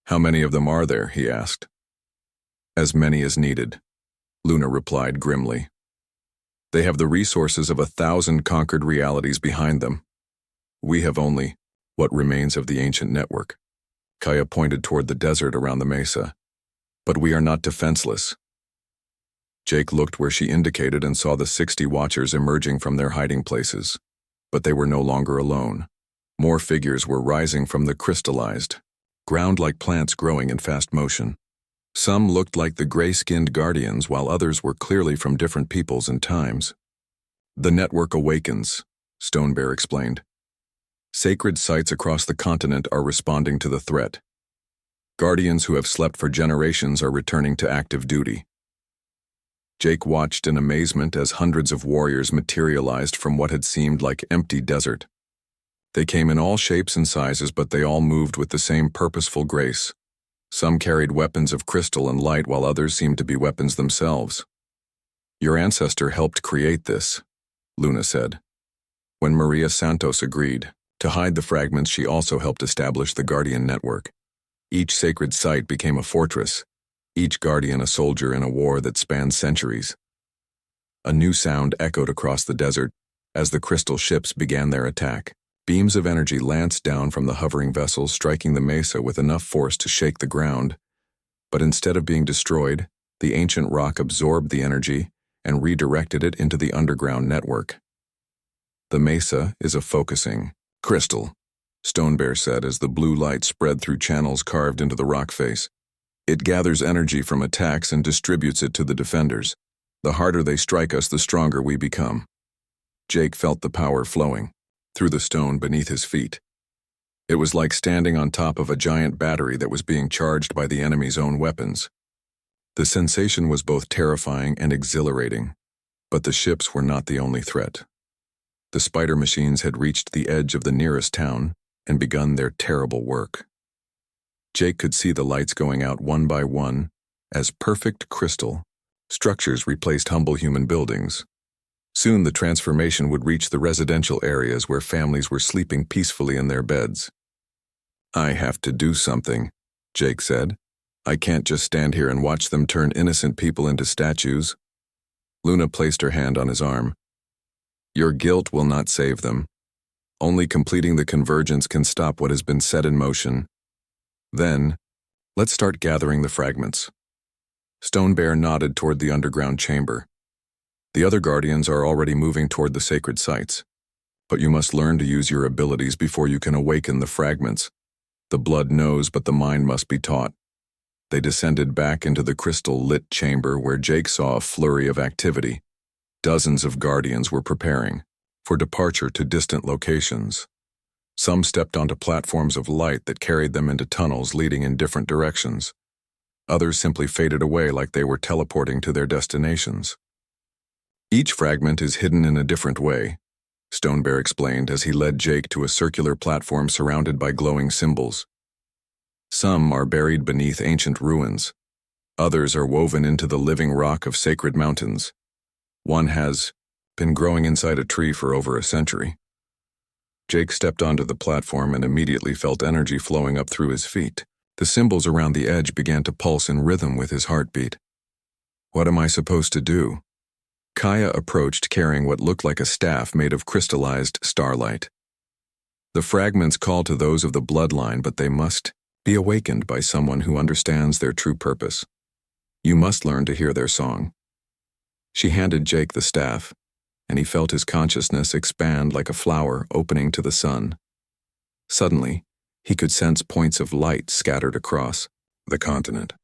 [SPEAKER 1] "How many of them are there?" he asked. "As many as needed," Luna replied grimly. "They have the resources of 1,000 conquered realities behind them. We have only what remains of the ancient network." Kaya pointed toward the desert around the mesa. "But we are not defenseless." Jake looked where she indicated and saw the 60 watchers emerging from their hiding places. But they were no longer alone. More figures were rising from the crystallized ground like plants growing in fast motion. Some looked like the gray-skinned Guardians, while others were clearly from different peoples and times. "The network awakens," Stonebear explained. "Sacred sites across the continent are responding to the threat. Guardians who have slept for generations are returning to active duty." Jake watched in amazement as hundreds of warriors materialized from what had seemed like empty desert. They came in all shapes and sizes, but they all moved with the same purposeful grace. Some carried weapons of crystal and light, while others seemed to be weapons themselves. "Your ancestor helped create this," Luna said. When Maria Santos agreed to hide the fragments, she also helped establish the Guardian network. Each sacred site became a fortress, each Guardian a soldier in a war that spanned centuries. A new sound echoed across the desert as the crystal ships began their attack. Beams of energy lanced down from the hovering vessels, striking the mesa with enough force to shake the ground. But instead of being destroyed, the ancient rock absorbed the energy and redirected it into the underground network. "The mesa is a focusing crystal," Stonebear said as the blue light spread through channels carved into the rock face. "It gathers energy from attacks and distributes it to the defenders. The harder they strike us, the stronger we become." Jake felt the power flowing through the stone beneath his feet. It was like standing on top of a giant battery that was being charged by the enemy's own weapons. The sensation was both terrifying and exhilarating, but the ships were not the only threat. The spider machines had reached the edge of the nearest town and begun their terrible work. Jake could see the lights going out one by one as perfect crystal structures replaced humble human buildings. Soon the transformation would reach the residential areas where families were sleeping peacefully in their beds. "I have to do something," Jake said. "I can't just stand here and watch them turn innocent people into statues." Luna placed her hand on his arm. "Your guilt will not save them. Only completing the convergence can stop what has been set in motion. Then, let's start gathering the fragments." Stonebear nodded toward the underground chamber. "The other Guardians are already moving toward the sacred sites. But you must learn to use your abilities before you can awaken the fragments. The blood knows, but the mind must be taught." They descended back into the crystal-lit chamber where Jake saw a flurry of activity. Dozens of Guardians were preparing for departure to distant locations. Some stepped onto platforms of light that carried them into tunnels leading in different directions. Others simply faded away like they were teleporting to their destinations. "Each fragment is hidden in a different way," Stonebear explained as he led Jake to a circular platform surrounded by glowing symbols. "Some are buried beneath ancient ruins. Others are woven into the living rock of sacred mountains. One has been growing inside a tree for over a century." Jake stepped onto the platform and immediately felt energy flowing up through his feet. The symbols around the edge began to pulse in rhythm with his heartbeat. "What am I supposed to do?" Kaya approached carrying what looked like a staff made of crystallized starlight. The fragments call to those of the bloodline, but they must be awakened by someone who understands their true purpose. You must learn to hear their song. She handed Jake the staff, and he felt his consciousness expand like a flower opening to the sun. Suddenly, he could sense points of light scattered across the continent.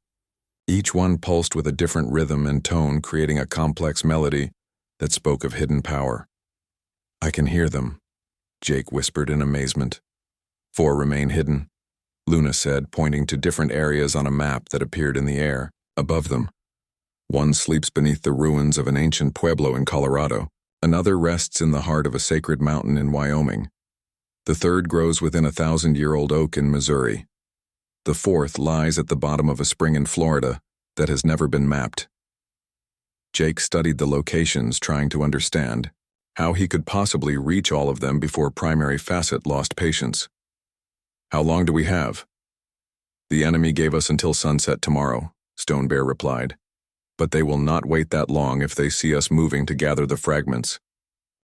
[SPEAKER 1] Each one pulsed with a different rhythm and tone, creating a complex melody that spoke of hidden power. "I can hear them," Jake whispered in amazement. "4 remain hidden," Luna said, pointing to different areas on a map that appeared in the air above them. "1 sleeps beneath the ruins of an ancient pueblo in Colorado. Another rests in the heart of a sacred mountain in Wyoming. The 3rd grows within a 1,000-year-old oak in Missouri. The 4th lies at the bottom of a spring in Florida that has never been mapped." Jake studied the locations, trying to understand how he could possibly reach all of them before Primary Facet lost patience. "How long do we have?" "The enemy gave us until sunset tomorrow," Stone Bear replied. "But they will not wait that long if they see us moving to gather the fragments.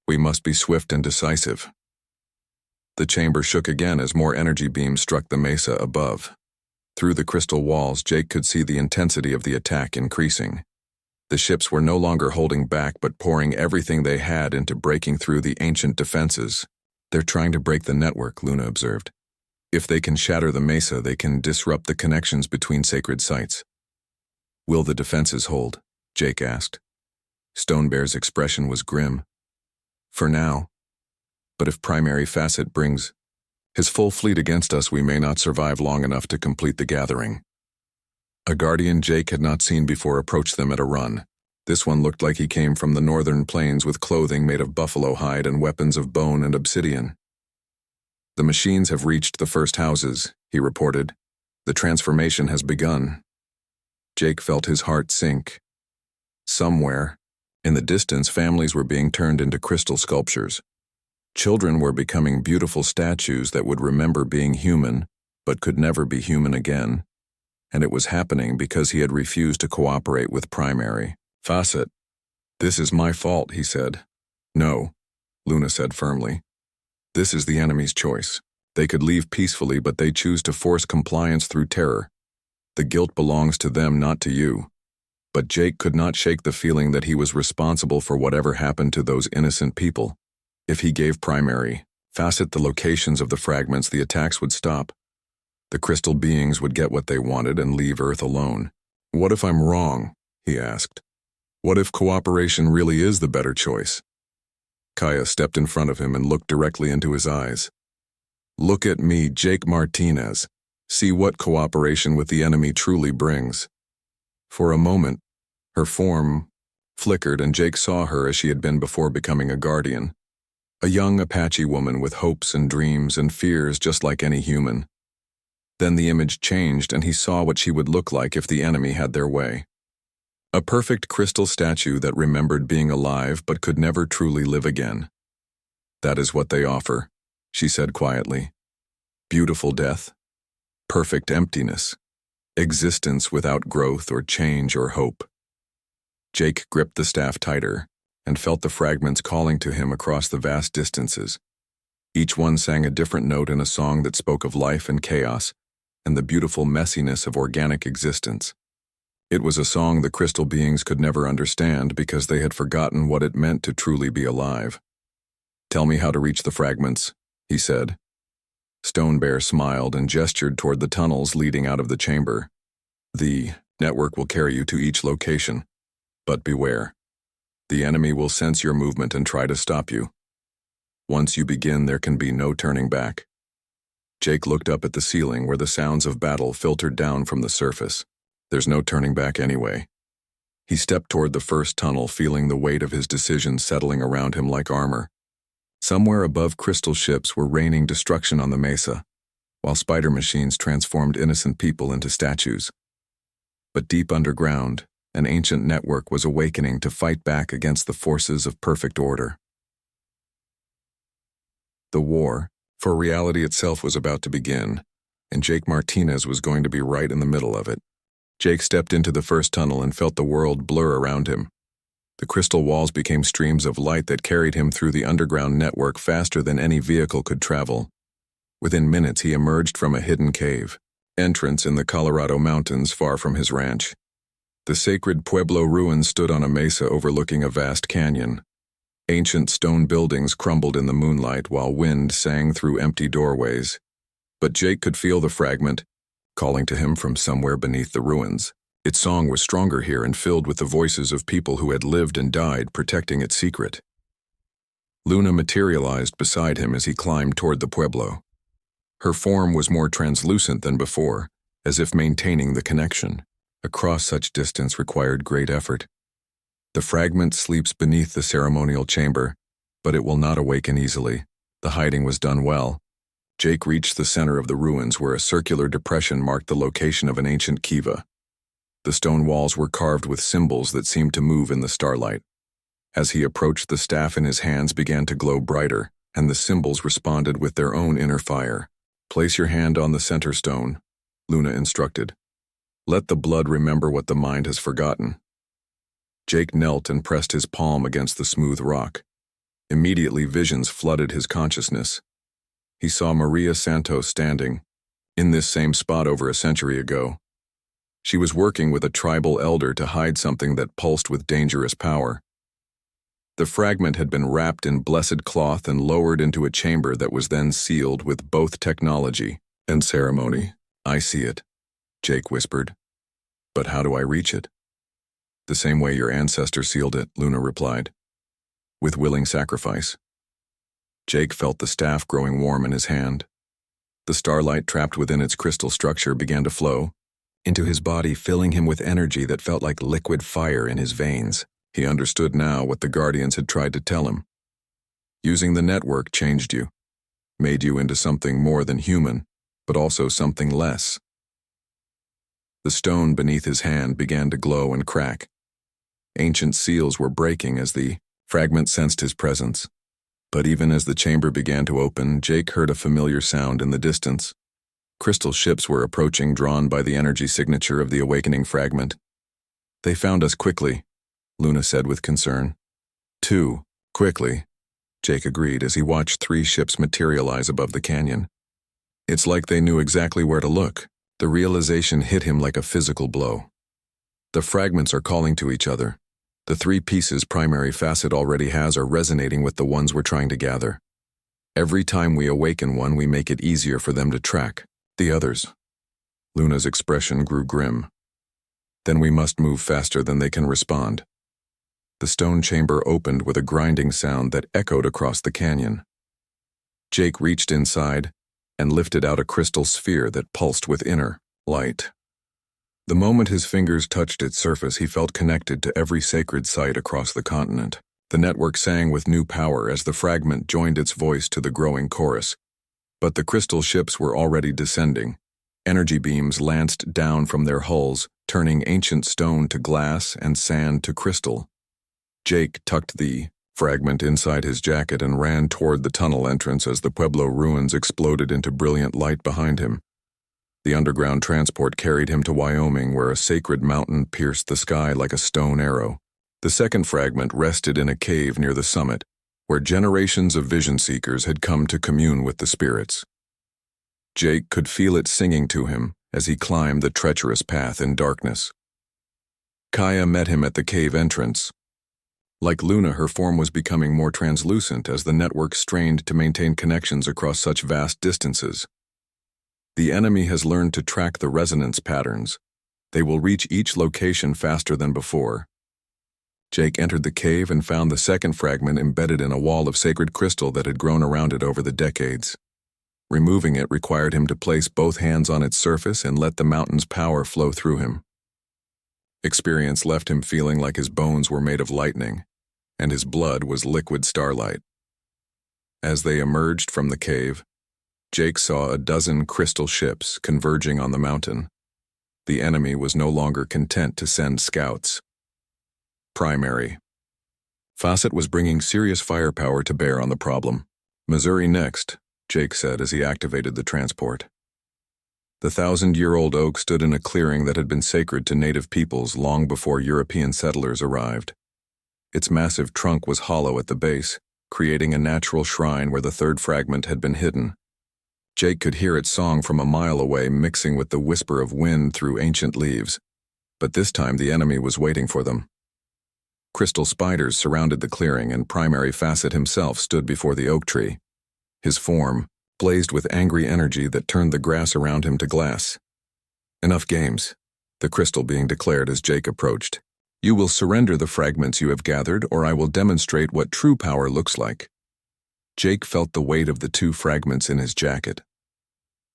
[SPEAKER 1] We must be swift and decisive." The chamber shook again as more energy beams struck the mesa above. Through the crystal walls, Jake could see the intensity of the attack increasing. The ships were no longer holding back but pouring everything they had into breaking through the ancient defenses. "They're trying to break the network," Luna observed. "If they can shatter the mesa, they can disrupt the connections between sacred sites." "Will the defenses hold?" Jake asked. Stone Bear's expression was grim. "For now. But if Primary Facet brings his full fleet against us, we may not survive long enough to complete the gathering." A guardian Jake had not seen before approached them at a run. This one looked like he came from the northern plains with clothing made of buffalo hide and weapons of bone and obsidian. "The machines have reached the first houses," he reported. "The transformation has begun." Jake felt his heart sink. Somewhere, in the distance, families were being turned into crystal sculptures. Children were becoming beautiful statues that would remember being human, but could never be human again. And it was happening because he had refused to cooperate with Primary Facet. "This is my fault," he said. "No," Luna said firmly. "This is the enemy's choice. They could leave peacefully, but they choose to force compliance through terror. The guilt belongs to them, not to you." But Jake could not shake the feeling that he was responsible for whatever happened to those innocent people. If he gave Primary Facet the locations of the fragments, the attacks would stop. The crystal beings would get what they wanted and leave Earth alone. "What if I'm wrong?" he asked. "What if cooperation really is the better choice?" Kaya stepped in front of him and looked directly into his eyes. "Look at me, Jake Martinez. See what cooperation with the enemy truly brings." For a moment, her form flickered and Jake saw her as she had been before becoming a guardian. A young Apache woman with hopes and dreams and fears just like any human. Then the image changed and he saw what she would look like if the enemy had their way. A perfect crystal statue that remembered being alive but could never truly live again. "That is what they offer," she said quietly. "Beautiful death. Perfect emptiness. Existence without growth or change or hope." Jake gripped the staff tighter and felt the fragments calling to him across the vast distances. Each one sang a different note in a song that spoke of life and chaos and the beautiful messiness of organic existence. It was a song the crystal beings could never understand because they had forgotten what it meant to truly be alive. "Tell me how to reach the fragments," he said. Stone Bear smiled and gestured toward the tunnels leading out of the chamber. "The network will carry you to each location. But beware. The enemy will sense your movement and try to stop you. Once you begin, there can be no turning back." Jake looked up at the ceiling where the sounds of battle filtered down from the surface. There's no turning back anyway. He stepped toward the first tunnel, feeling the weight of his decision settling around him like armor. Somewhere above, crystal ships were raining destruction on the mesa, while spider machines transformed innocent people into statues. But deep underground, an ancient network was awakening to fight back against the forces of perfect order. The war for reality itself was about to begin, and Jake Martinez was going to be right in the middle of it. Jake stepped into the first tunnel and felt the world blur around him. The crystal walls became streams of light that carried him through the underground network faster than any vehicle could travel. Within minutes, he emerged from a hidden cave entrance in the Colorado mountains far from his ranch. The sacred Pueblo ruins stood on a mesa overlooking a vast canyon. Ancient stone buildings crumbled in the moonlight while wind sang through empty doorways. But Jake could feel the fragment calling to him from somewhere beneath the ruins. Its song was stronger here and filled with the voices of people who had lived and died protecting its secret. Luna materialized beside him as he climbed toward the Pueblo. Her form was more translucent than before, as if maintaining the connection. Across such distance required great effort. The fragment sleeps beneath the ceremonial chamber, but it will not awaken easily. The hiding was done well. Jake reached the center of the ruins where a circular depression marked the location of an ancient kiva. The stone walls were carved with symbols that seemed to move in the starlight. As he approached, the staff in his hands began to glow brighter, and the symbols responded with their own inner fire. "Place your hand on the center stone," Luna instructed. "Let the blood remember what the mind has forgotten." Jake knelt and pressed his palm against the smooth rock. Immediately, visions flooded his consciousness. He saw Maria Santos standing in this same spot over a century ago. She was working with a tribal elder to hide something that pulsed with dangerous power. The fragment had been wrapped in blessed cloth and lowered into a chamber that was then sealed with both technology and ceremony. "I see it," Jake whispered. "But how do I reach it?" "The same way your ancestor sealed it," Luna replied. "With willing sacrifice." Jake felt the staff growing warm in his hand. The starlight trapped within its crystal structure began to flow into his body, filling him with energy that felt like liquid fire in his veins. He understood now what the Guardians had tried to tell him. Using the network changed you, made you into something more than human, but also something less. The stone beneath his hand began to glow and crack. Ancient seals were breaking as the fragment sensed his presence. But even as the chamber began to open, Jake heard a familiar sound in the distance. Crystal ships were approaching, drawn by the energy signature of the awakening fragment. "They found us quickly," Luna said with concern. "Too quickly," Jake agreed as he watched 3 ships materialize above the canyon. It's like they knew exactly where to look. The realization hit him like a physical blow. The fragments are calling to each other. The 3 pieces primary facet already has are resonating with the ones we're trying to gather. Every time we awaken one, we make it easier for them to track the others. Luna's expression grew grim. "Then we must move faster than they can respond." The stone chamber opened with a grinding sound that echoed across the canyon. Jake reached inside and lifted out a crystal sphere that pulsed with inner light. The moment his fingers touched its surface, he felt connected to every sacred site across the continent. The network sang with new power as the fragment joined its voice to the growing chorus. But the crystal ships were already descending. Energy beams lanced down from their hulls, turning ancient stone to glass and sand to crystal. Jake tucked the fragment inside his jacket and ran toward the tunnel entrance as the Pueblo ruins exploded into brilliant light behind him. The underground transport carried him to Wyoming, where a sacred mountain pierced the sky like a stone arrow. The second fragment rested in a cave near the summit, where generations of vision seekers had come to commune with the spirits. Jake could feel it singing to him as he climbed the treacherous path in darkness. Kaya met him at the cave entrance. Like Luna, her form was becoming more translucent as the network strained to maintain connections across such vast distances. "The enemy has learned to track the resonance patterns. They will reach each location faster than before." Jake entered the cave and found the second fragment embedded in a wall of sacred crystal that had grown around it over the decades. Removing it required him to place both hands on its surface and let the mountain's power flow through him. Experience left him feeling like his bones were made of lightning, and his blood was liquid starlight. As they emerged from the cave, Jake saw a dozen crystal ships converging on the mountain. The enemy was no longer content to send scouts. Primary facet was bringing serious firepower to bear on the problem. "Missouri next," Jake said as he activated the transport. The 1,000-year-old oak stood in a clearing that had been sacred to native peoples long before European settlers arrived. Its massive trunk was hollow at the base, creating a natural shrine where the third fragment had been hidden. Jake could hear its song from a mile away, mixing with the whisper of wind through ancient leaves. But this time the enemy was waiting for them. Crystal spiders surrounded the clearing, and Primary Facet himself stood before the oak tree. His form blazed with angry energy that turned the grass around him to glass. "Enough games," the crystal being declared as Jake approached. "You will surrender the fragments you have gathered, or I will demonstrate what true power looks like." Jake felt the weight of the two fragments in his jacket.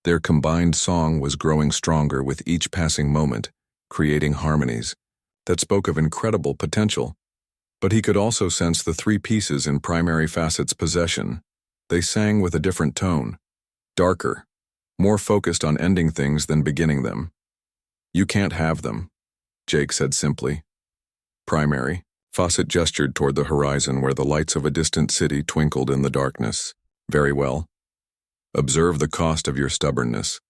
[SPEAKER 1] Their combined song was growing stronger with each passing moment, creating harmonies that spoke of incredible potential. But he could also sense the three pieces in Primary Facet's possession. They sang with a different tone, darker, more focused on ending things than beginning them. "You can't have them," Jake said simply. Primary Facet gestured toward the horizon where the lights of a distant city twinkled in the darkness. "Very well. Observe the cost of your stubbornness."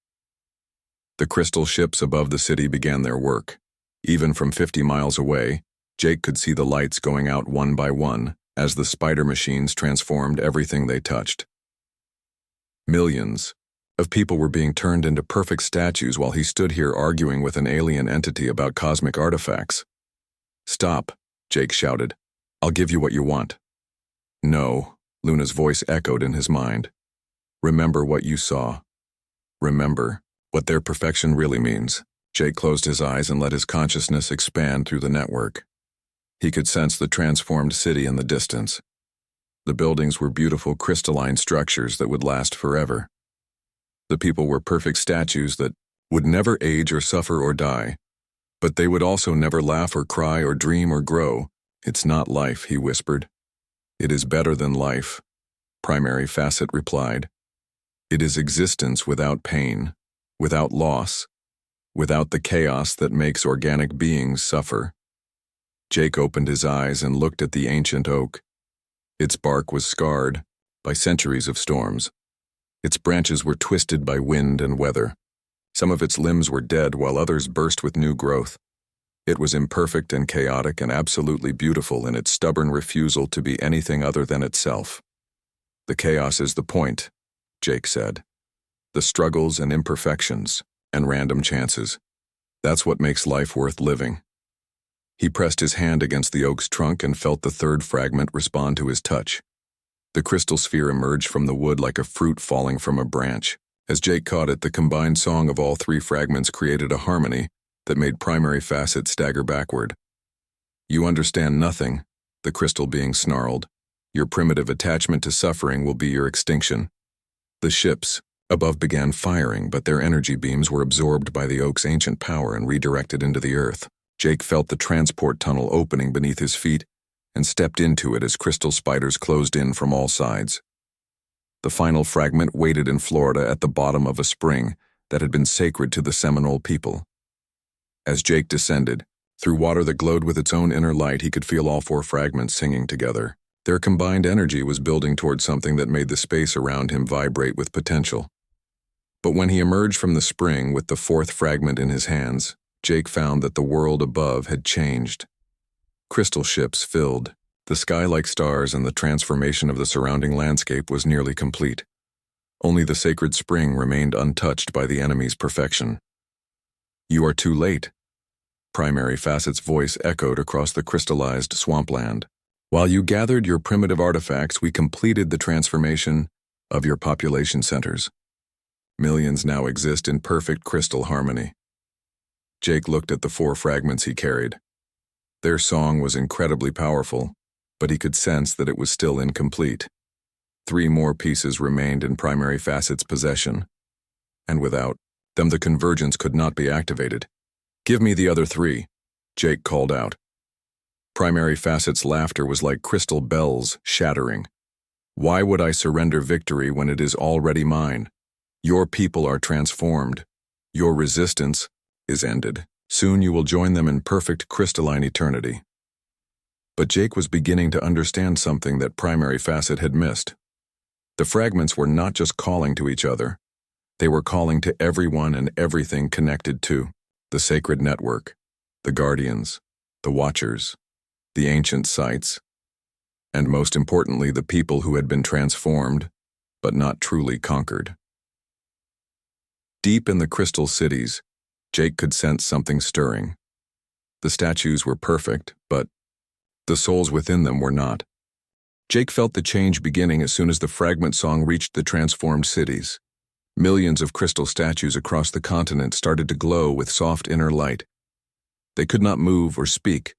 [SPEAKER 1] The crystal ships above the city began their work. Even from 50 miles away, Jake could see the lights going out one by one as the spider machines transformed everything they touched. Millions of people were being turned into perfect statues while he stood here arguing with an alien entity about cosmic artifacts. "Stop," Jake shouted. "I'll give you what you want." "No," Luna's voice echoed in his mind. "Remember what you saw. Remember what their perfection really means." Jake closed his eyes and let his consciousness expand through the network. He could sense the transformed city in the distance. The buildings were beautiful crystalline structures that would last forever. The people were perfect statues that would never age or suffer or die. But they would also never laugh or cry or dream or grow. "It's not life," he whispered. "It is better than life," Primary Facet replied. "It is existence without pain, without loss, without the chaos that makes organic beings suffer." Jake opened his eyes and looked at the ancient oak. Its bark was scarred by centuries of storms. Its branches were twisted by wind and weather. Some of its limbs were dead while others burst with new growth. It was imperfect and chaotic and absolutely beautiful in its stubborn refusal to be anything other than itself. "The chaos is the point," Jake said. "The struggles and imperfections and random chances. That's what makes life worth living." He pressed his hand against the oak's trunk and felt the third fragment respond to his touch. The crystal sphere emerged from the wood like a fruit falling from a branch. As Jake caught it, the combined song of all three fragments created a harmony that made Primary Facet stagger backward. "You understand nothing," the crystal being snarled. "Your primitive attachment to suffering will be your extinction." The ships above began firing, but their energy beams were absorbed by the oak's ancient power and redirected into the earth. Jake felt the transport tunnel opening beneath his feet and stepped into it as crystal spiders closed in from all sides. The final fragment waited in Florida at the bottom of a spring that had been sacred to the Seminole people. As Jake descended, through water that glowed with its own inner light, he could feel all four fragments singing together. Their combined energy was building toward something that made the space around him vibrate with potential. But when he emerged from the spring with the fourth fragment in his hands, Jake found that the world above had changed. Crystal ships filled the sky like stars, and the transformation of the surrounding landscape was nearly complete. Only the sacred spring remained untouched by the enemy's perfection. "You are too late," Primary Facet's voice echoed across the crystallized swampland. "While you gathered your primitive artifacts, we completed the transformation of your population centers. Millions now exist in perfect crystal harmony." Jake looked at the four fragments he carried. Their song was incredibly powerful, but he could sense that it was still incomplete. 3 more pieces remained in Primary Facet's possession, and without them the convergence could not be activated. "Give me the other 3, Jake called out. Primary Facet's laughter was like crystal bells shattering. "Why would I surrender victory when it is already mine? Your people are transformed. Your resistance is ended. Soon you will join them in perfect crystalline eternity." But Jake was beginning to understand something that Primary Facet had missed. The fragments were not just calling to each other. They were calling to everyone and everything connected to the sacred network, the guardians, the watchers, the ancient sites, and most importantly, the people who had been transformed, but not truly conquered. Deep in the crystal cities, Jake could sense something stirring. The statues were perfect, but the souls within them were not. Jake felt the change beginning as soon as the fragment song reached the transformed cities. Millions of crystal statues across the continent started to glow with soft inner light. They could not move or speak,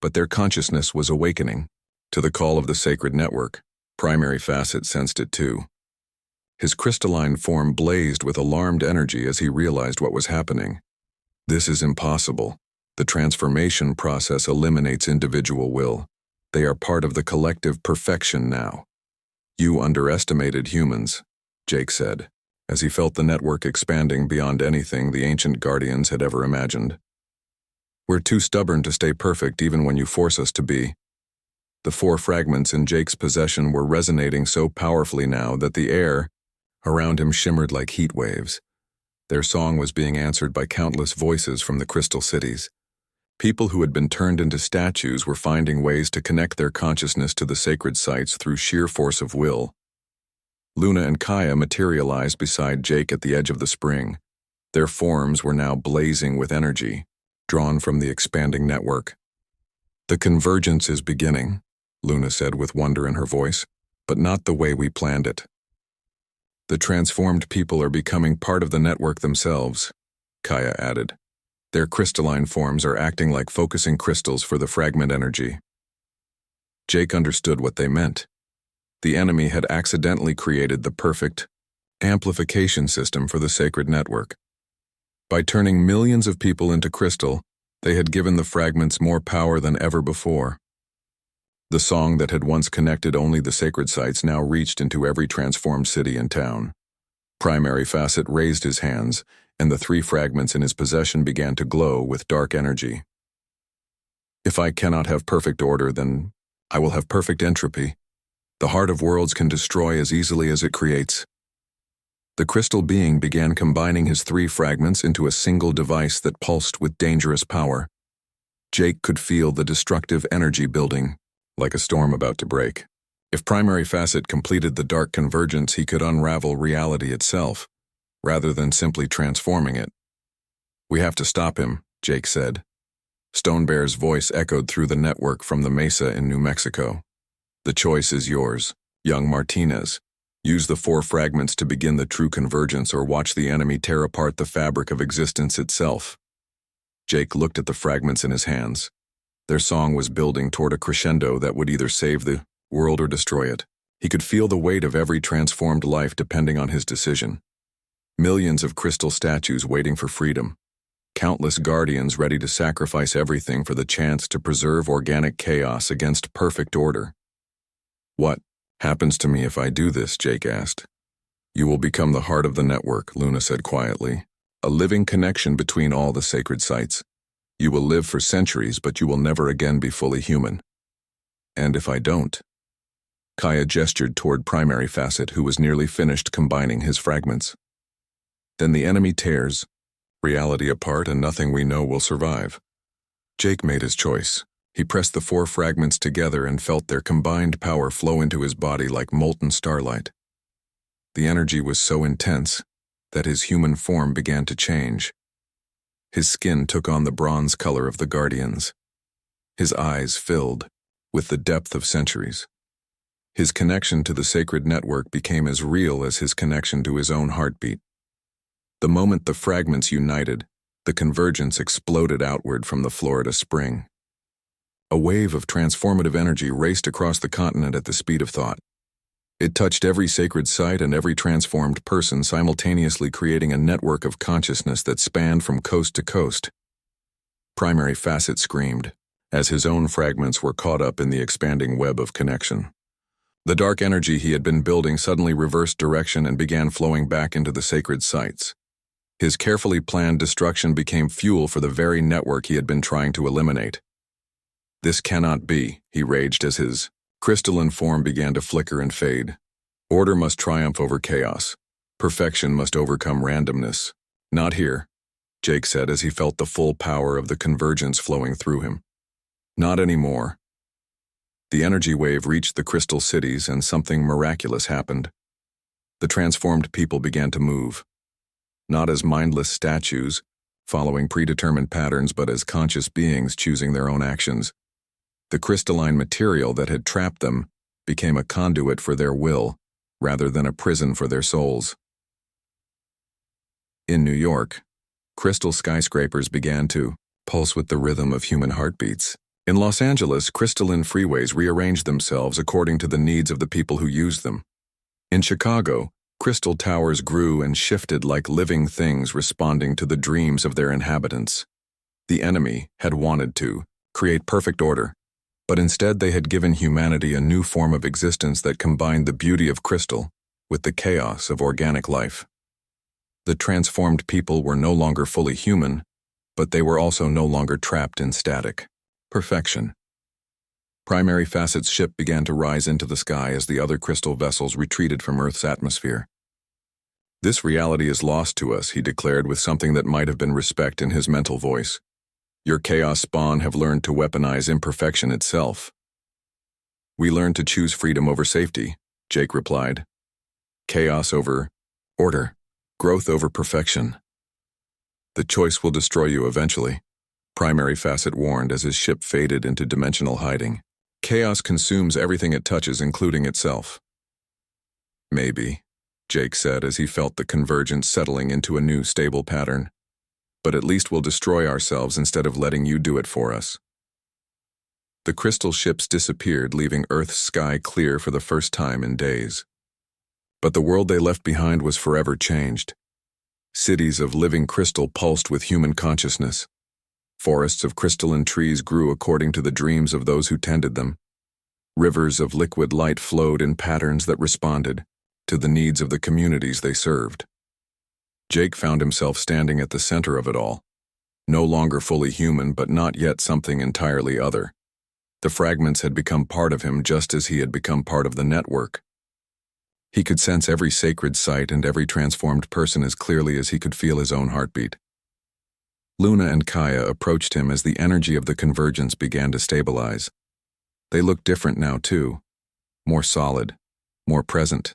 [SPEAKER 1] but their consciousness was awakening. To the call of the sacred network, Primary Facet sensed it too. His crystalline form blazed with alarmed energy as he realized what was happening. This is impossible. The transformation process eliminates individual will. They are part of the collective perfection now. You underestimated humans, Jake said, as he felt the network expanding beyond anything the ancient guardians had ever imagined. We're too stubborn to stay perfect even when you force us to be. The 4 fragments in Jake's possession were resonating so powerfully now that the air around him shimmered like heat waves. Their song was being answered by countless voices from the crystal cities. People who had been turned into statues were finding ways to connect their consciousness to the sacred sites through sheer force of will. Luna and Kaya materialized beside Jake at the edge of the spring. Their forms were now blazing with energy, drawn from the expanding network. The convergence is beginning, Luna said with wonder in her voice, but not the way we planned it. The transformed people are becoming part of the network themselves, Kaya added. Their crystalline forms are acting like focusing crystals for the fragment energy. Jake understood what they meant. The enemy had accidentally created the perfect amplification system for the sacred network. By turning millions of people into crystal, they had given the fragments more power than ever before. The song that had once connected only the sacred sites now reached into every transformed city and town. Primary Facet raised his hands, and the 3 fragments in his possession began to glow with dark energy. If I cannot have perfect order, then I will have perfect entropy. The heart of worlds can destroy as easily as it creates. The crystal being began combining his 3 fragments into a single device that pulsed with dangerous power. Jake could feel the destructive energy building, like a storm about to break. If Primary Facet completed the dark convergence, he could unravel reality itself, rather than simply transforming it. We have to stop him, Jake said. Stonebear's voice echoed through the network from the mesa in New Mexico. The choice is yours, young Martinez. Use the 4 fragments to begin the true convergence or watch the enemy tear apart the fabric of existence itself. Jake looked at the fragments in his hands. Their song was building toward a crescendo that would either save the world or destroy it. He could feel the weight of every transformed life depending on his decision. Millions of crystal statues waiting for freedom. Countless guardians ready to sacrifice everything for the chance to preserve organic chaos against perfect order. What happens to me if I do this? Jake asked. You will become the heart of the network, Luna said quietly. A living connection between all the sacred sites. You will live for centuries, but you will never again be fully human. And if I don't? Kaya gestured toward Primary Facet, who was nearly finished combining his fragments. Then the enemy tears reality apart and nothing we know will survive. Jake made his choice. He pressed the 4 fragments together and felt their combined power flow into his body like molten starlight. The energy was so intense that his human form began to change. His skin took on the bronze color of the Guardians. His eyes filled with the depth of centuries. His connection to the sacred network became as real as his connection to his own heartbeat. The moment the fragments united, the convergence exploded outward from the Florida spring. A wave of transformative energy raced across the continent at the speed of thought. It touched every sacred site and every transformed person, simultaneously creating a network of consciousness that spanned from coast to coast. Primary Facet screamed, as his own fragments were caught up in the expanding web of connection. The dark energy he had been building suddenly reversed direction and began flowing back into the sacred sites. His carefully planned destruction became fuel for the very network he had been trying to eliminate. This cannot be, he raged as his crystalline form began to flicker and fade. Order must triumph over chaos. Perfection must overcome randomness. Not here, Jake said as he felt the full power of the convergence flowing through him. Not anymore. The energy wave reached the crystal cities and something miraculous happened. The transformed people began to move. Not as mindless statues, following predetermined patterns, but as conscious beings choosing their own actions. The crystalline material that had trapped them became a conduit for their will, rather than a prison for their souls. In New York, crystal skyscrapers began to pulse with the rhythm of human heartbeats. In Los Angeles, crystalline freeways rearranged themselves according to the needs of the people who used them. In Chicago, crystal towers grew and shifted like living things responding to the dreams of their inhabitants. The enemy had wanted to create perfect order, but instead they had given humanity a new form of existence that combined the beauty of crystal with the chaos of organic life. The transformed people were no longer fully human, but they were also no longer trapped in static perfection. Primary Facet's ship began to rise into the sky as the other crystal vessels retreated from Earth's atmosphere. "This reality is lost to us," he declared with something that might have been respect in his mental voice. "Your chaos spawn have learned to weaponize imperfection itself." "We learned to choose freedom over safety," Jake replied. "Chaos over order, growth over perfection. The choice will destroy you eventually," Primary Facet warned as his ship faded into dimensional hiding. "Chaos consumes everything it touches, including itself." "Maybe," Jake said as he felt the convergence settling into a new stable pattern. "But at least we'll destroy ourselves instead of letting you do it for us." The crystal ships disappeared, leaving Earth's sky clear for the first time in days. But the world they left behind was forever changed. Cities of living crystal pulsed with human consciousness. Forests of crystalline trees grew according to the dreams of those who tended them. Rivers of liquid light flowed in patterns that responded to the needs of the communities they served. Jake found himself standing at the center of it all, no longer fully human, but not yet something entirely other. The fragments had become part of him just as he had become part of the network. He could sense every sacred site and every transformed person as clearly as he could feel his own heartbeat. Luna and Kaya approached him as the energy of the convergence began to stabilize. They looked different now, too. More solid, more present.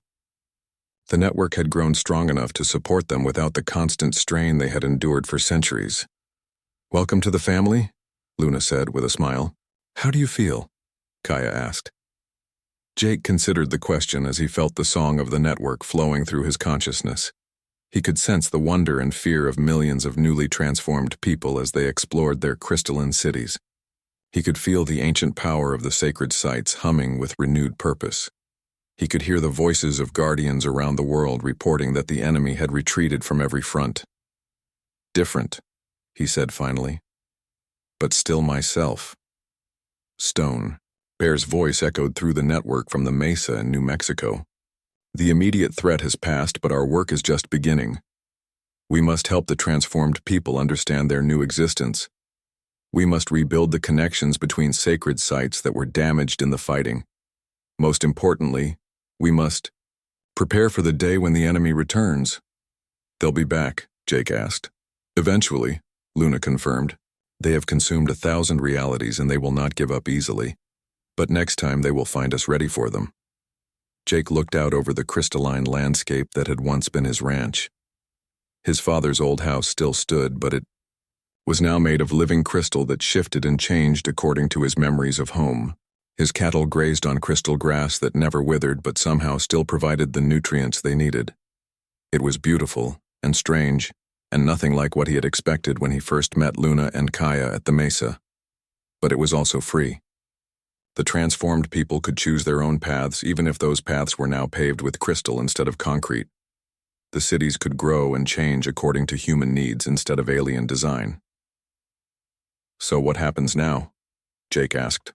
[SPEAKER 1] The network had grown strong enough to support them without the constant strain they had endured for centuries. "Welcome to the family," Luna said with a smile. "How do you feel?" Kaya asked. Jake considered the question as he felt the song of the network flowing through his consciousness. He could sense the wonder and fear of millions of newly transformed people as they explored their crystalline cities. He could feel the ancient power of the sacred sites humming with renewed purpose. He could hear the voices of guardians around the world reporting that the enemy had retreated from every front. "Different," he said finally, "but still myself." Stone. Bear's voice echoed through the network from the mesa in New Mexico. "The immediate threat has passed, but our work is just beginning. We must help the transformed people understand their new existence. We must rebuild the connections between sacred sites that were damaged in the fighting. Most importantly, we must prepare for the day when the enemy returns." "They'll be back," Jake asked. "Eventually," Luna confirmed. "They have consumed 1,000 realities and they will not give up easily. But next time they will find us ready for them." Jake looked out over the crystalline landscape that had once been his ranch. His father's old house still stood, but it was now made of living crystal that shifted and changed according to his memories of home. His cattle grazed on crystal grass that never withered but somehow still provided the nutrients they needed. It was beautiful and strange, and nothing like what he had expected when he first met Luna and Kaya at the mesa. But it was also free. The transformed people could choose their own paths, even if those paths were now paved with crystal instead of concrete. The cities could grow and change according to human needs instead of alien design. "So what happens now?" Jake asked.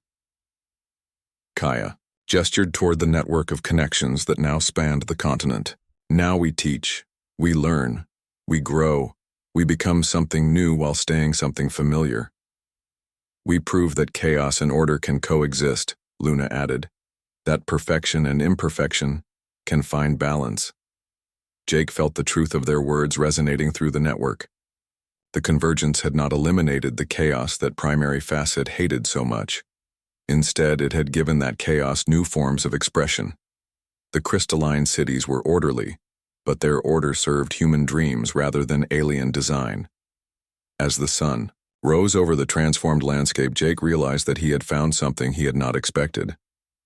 [SPEAKER 1] Kaya gestured toward the network of connections that now spanned the continent. "Now we teach, we learn, we grow, we become something new while staying something familiar. We prove that chaos and order can coexist," Luna added, "that perfection and imperfection can find balance." Jake felt the truth of their words resonating through the network. The convergence had not eliminated the chaos that Primary Facet hated so much, Instead, it had given that chaos new forms of expression. The crystalline cities were orderly, but their order served human dreams rather than alien design. As the sun rose over the transformed landscape, Jake realized that he had found something he had not expected.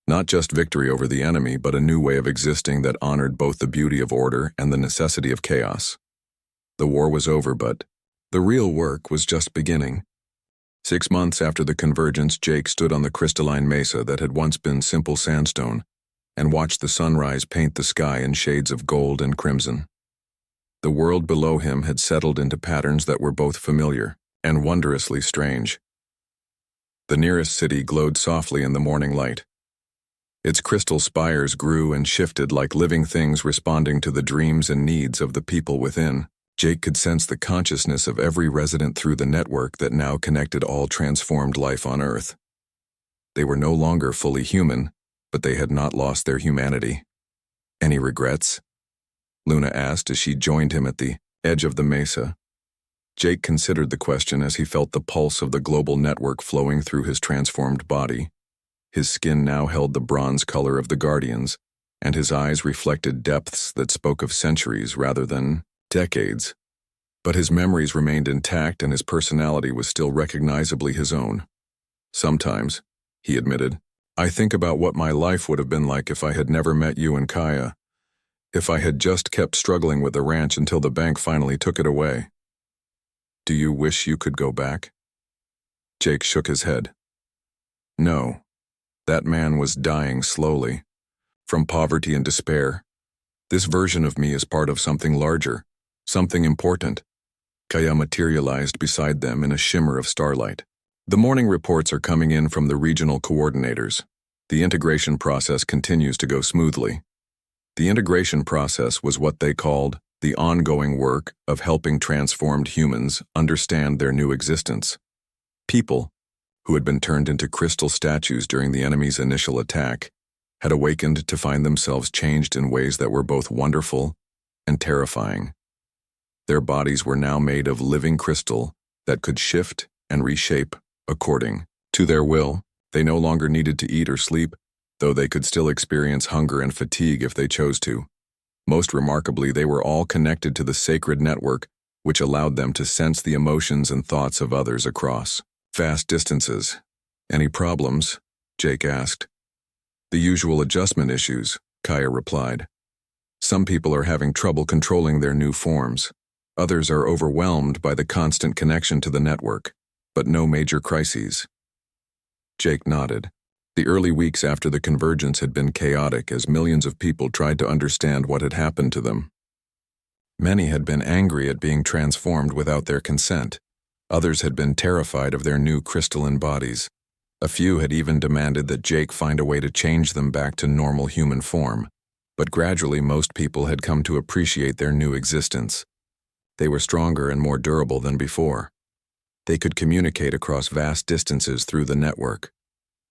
[SPEAKER 1] Not just victory over the enemy, but a new way of existing that honored both the beauty of order and the necessity of chaos. The war was over, but the real work was just beginning. 6 months after the convergence, Jake stood on the crystalline mesa that had once been simple sandstone and watched the sunrise paint the sky in shades of gold and crimson. The world below him had settled into patterns that were both familiar and wondrously strange. The nearest city glowed softly in the morning light. Its crystal spires grew and shifted like living things responding to the dreams and needs of the people within. Jake could sense the consciousness of every resident through the network that now connected all transformed life on Earth. They were no longer fully human, but they had not lost their humanity. "Any regrets?" Luna asked as she joined him at the edge of the mesa. Jake considered the question as he felt the pulse of the global network flowing through his transformed body. His skin now held the bronze color of the Guardians, and his eyes reflected depths that spoke of centuries rather than decades. But his memories remained intact and his personality was still recognizably his own. "Sometimes," he admitted, "I think about what my life would have been like if I had never met you and Kaya. If I had just kept struggling with the ranch until the bank finally took it away." "Do you wish you could go back?" Jake shook his head. "No. That man was dying slowly, from poverty and despair. This version of me is part of something larger, something important." Kaya materialized beside them in a shimmer of starlight. "The morning reports are coming in from the regional coordinators. The integration process continues to go smoothly." The integration process was what they called the ongoing work of helping transformed humans understand their new existence. People, who had been turned into crystal statues during the enemy's initial attack, had awakened to find themselves changed in ways that were both wonderful and terrifying. Their bodies were now made of living crystal that could shift and reshape according to their will. They no longer needed to eat or sleep, though they could still experience hunger and fatigue if they chose to. Most remarkably, they were all connected to the sacred network, which allowed them to sense the emotions and thoughts of others across vast distances. "Any problems?" Jake asked. "The usual adjustment issues," Kaya replied. "Some people are having trouble controlling their new forms. Others are overwhelmed by the constant connection to the network, but no major crises." Jake nodded. The early weeks after the convergence had been chaotic as millions of people tried to understand what had happened to them. Many had been angry at being transformed without their consent. Others had been terrified of their new crystalline bodies. A few had even demanded that Jake find a way to change them back to normal human form. But gradually most people had come to appreciate their new existence. They were stronger and more durable than before. They could communicate across vast distances through the network.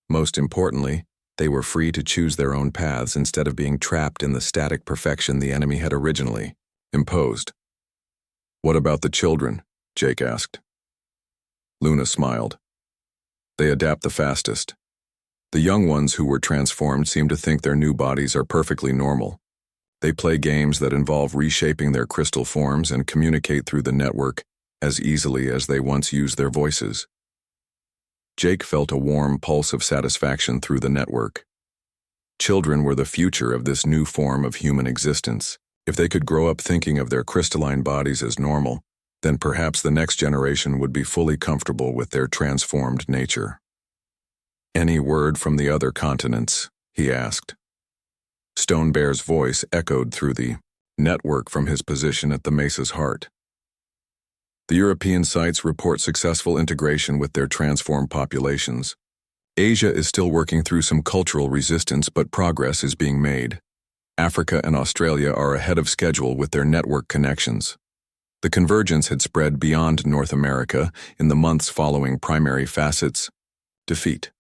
[SPEAKER 1] Most importantly, they were free to choose their own paths instead of being trapped in the static perfection the enemy had originally imposed. "What about the children?" Jake asked. Luna smiled. "They adapt the fastest. The young ones who were transformed seem to think their new bodies are perfectly normal. They play games that involve reshaping their crystal forms and communicate through the network as easily as they once used their voices." Jake felt a warm pulse of satisfaction through the network. Children were the future of this new form of human existence. If they could grow up thinking of their crystalline bodies as normal, then perhaps the next generation would be fully comfortable with their transformed nature. "Any word from the other continents?" he asked. Stone Bear's voice echoed through the network from his position at the mesa's heart. "The European sites report successful integration with their transformed populations. Asia is still working through some cultural resistance, but progress is being made. Africa and Australia are ahead of schedule with their network connections." The convergence had spread beyond North America in the months following Primary Facet's defeat.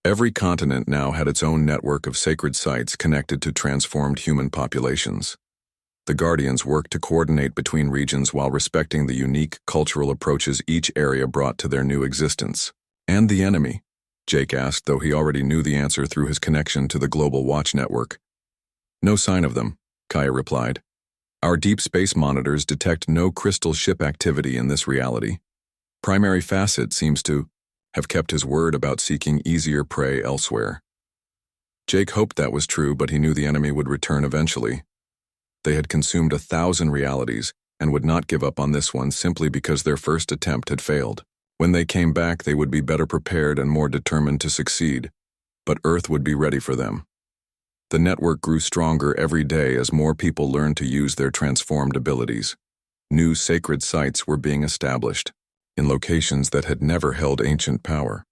[SPEAKER 1] Every continent now had its own network of sacred sites connected to transformed human populations. The Guardians worked to coordinate between regions while respecting the unique cultural approaches each area brought to their new existence. And the enemy, Jake asked, though he already knew the answer through his connection to the global watch network. No sign of them, Kaya replied. Our deep space monitors detect no crystal ship activity in this reality. Primary Facet seems to have kept his word about seeking easier prey elsewhere. Jake hoped that was true, but he knew the enemy would return eventually. They had consumed 1,000 realities and would not give up on this one simply because their first attempt had failed. When they came back, they would be better prepared and more determined to succeed, but Earth would be ready for them. The network grew stronger every day as more people learned to use their transformed abilities. New sacred sites were being established, in locations that had never held ancient power.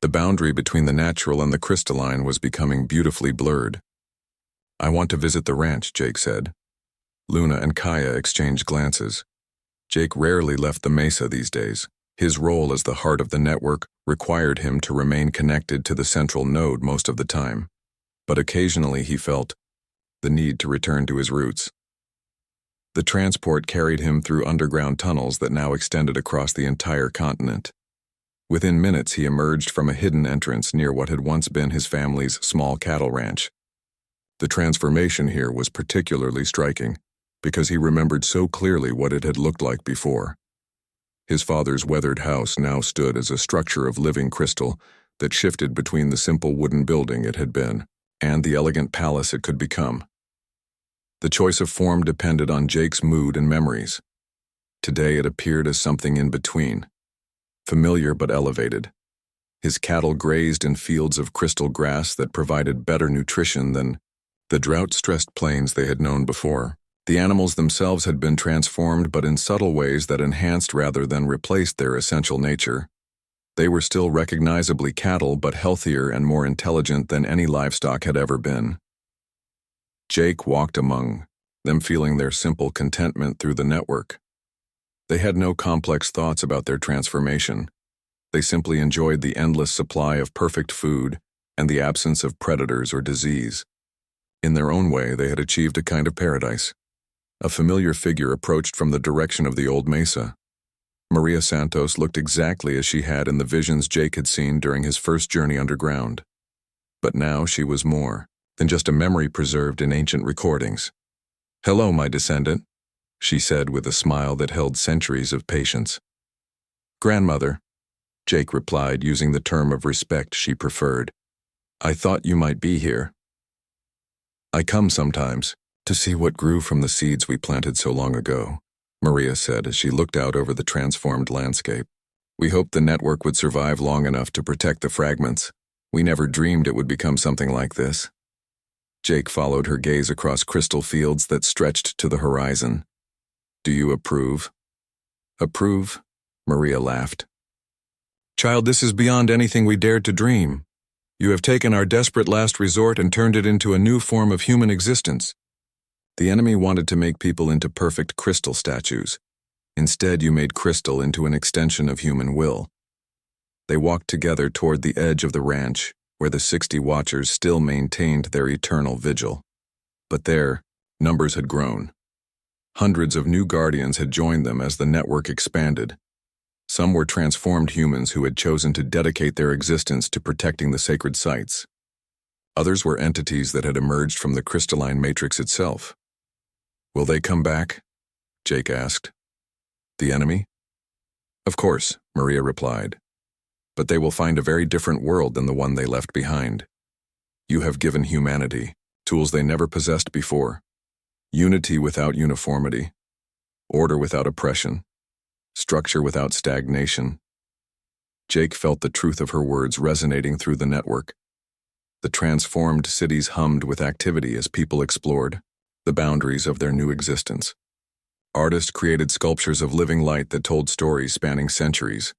[SPEAKER 1] The boundary between the natural and the crystalline was becoming beautifully blurred. I want to visit the ranch, Jake said. Luna and Kaya exchanged glances. Jake rarely left the mesa these days. His role as the heart of the network required him to remain connected to the central node most of the time, but occasionally he felt the need to return to his roots. The transport carried him through underground tunnels that now extended across the entire continent. Within minutes, he emerged from a hidden entrance near what had once been his family's small cattle ranch. The transformation here was particularly striking because he remembered so clearly what it had looked like before. His father's weathered house now stood as a structure of living crystal that shifted between the simple wooden building it had been and the elegant palace it could become. The choice of form depended on Jake's mood and memories. Today it appeared as something in between, familiar but elevated. His cattle grazed in fields of crystal grass that provided better nutrition than the drought-stressed plains they had known before. The animals themselves had been transformed, but in subtle ways that enhanced rather than replaced their essential nature. They were still recognizably cattle, but healthier and more intelligent than any livestock had ever been. Jake walked among them, feeling their simple contentment through the network. They had no complex thoughts about their transformation. They simply enjoyed the endless supply of perfect food and the absence of predators or disease. In their own way, they had achieved a kind of paradise. A familiar figure approached from the direction of the old mesa. Maria Santos looked exactly as she had in the visions Jake had seen during his first journey underground. But now she was more than just a memory preserved in ancient recordings. "Hello, my descendant," she said with a smile that held centuries of patience. "Grandmother," Jake replied, using the term of respect she preferred. "I thought you might be here." "I come sometimes to see what grew from the seeds we planted so long ago," Maria said as she looked out over the transformed landscape. "We hoped the network would survive long enough to protect the fragments. We never dreamed it would become something like this." Jake followed her gaze across crystal fields that stretched to the horizon. "Do you approve?" "Approve?" Maria laughed. "Child, this is beyond anything we dared to dream. You have taken our desperate last resort and turned it into a new form of human existence. The enemy wanted to make people into perfect crystal statues. Instead, you made crystal into an extension of human will." They walked together toward the edge of the ranch, where the 60 watchers still maintained their eternal vigil. But their numbers had grown. Hundreds of new guardians had joined them as the network expanded. Some were transformed humans who had chosen to dedicate their existence to protecting the sacred sites. Others were entities that had emerged from the crystalline matrix itself. "Will they come back?" Jake asked. "The enemy?" "Of course," Maria replied. "But they will find a very different world than the one they left behind. You have given humanity tools they never possessed before. Unity without uniformity. Order without oppression. Structure without stagnation." Jake felt the truth of her words resonating through the network. The transformed cities hummed with activity as people explored the boundaries of their new existence. Artists created sculptures of living light that told stories spanning centuries.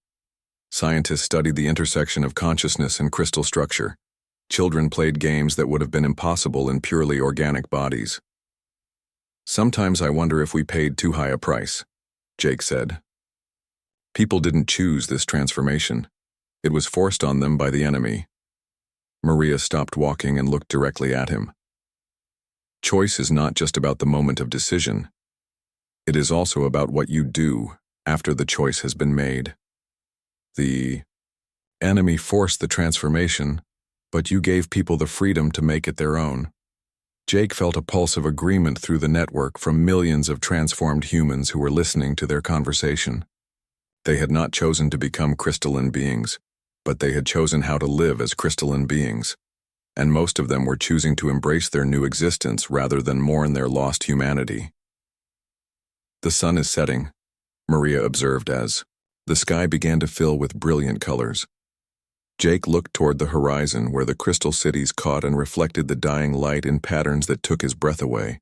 [SPEAKER 1] Scientists studied the intersection of consciousness and crystal structure. Children played games that would have been impossible in purely organic bodies. "Sometimes I wonder if we paid too high a price," Jake said. "People didn't choose this transformation. It was forced on them by the enemy." Maria stopped walking and looked directly at him. "Choice is not just about the moment of decision. It is also about what you do after the choice has been made." The enemy forced the transformation, but you gave people the freedom to make it their own. Jake felt a pulse of agreement through the network from millions of transformed humans who were listening to their conversation. They had not chosen to become crystalline beings, but they had chosen how to live as crystalline beings, and most of them were choosing to embrace their new existence rather than mourn their lost humanity. "The sun is setting," Maria observed as the sky began to fill with brilliant colors. Jake looked toward the horizon where the crystal cities caught and reflected the dying light in patterns that took his breath away.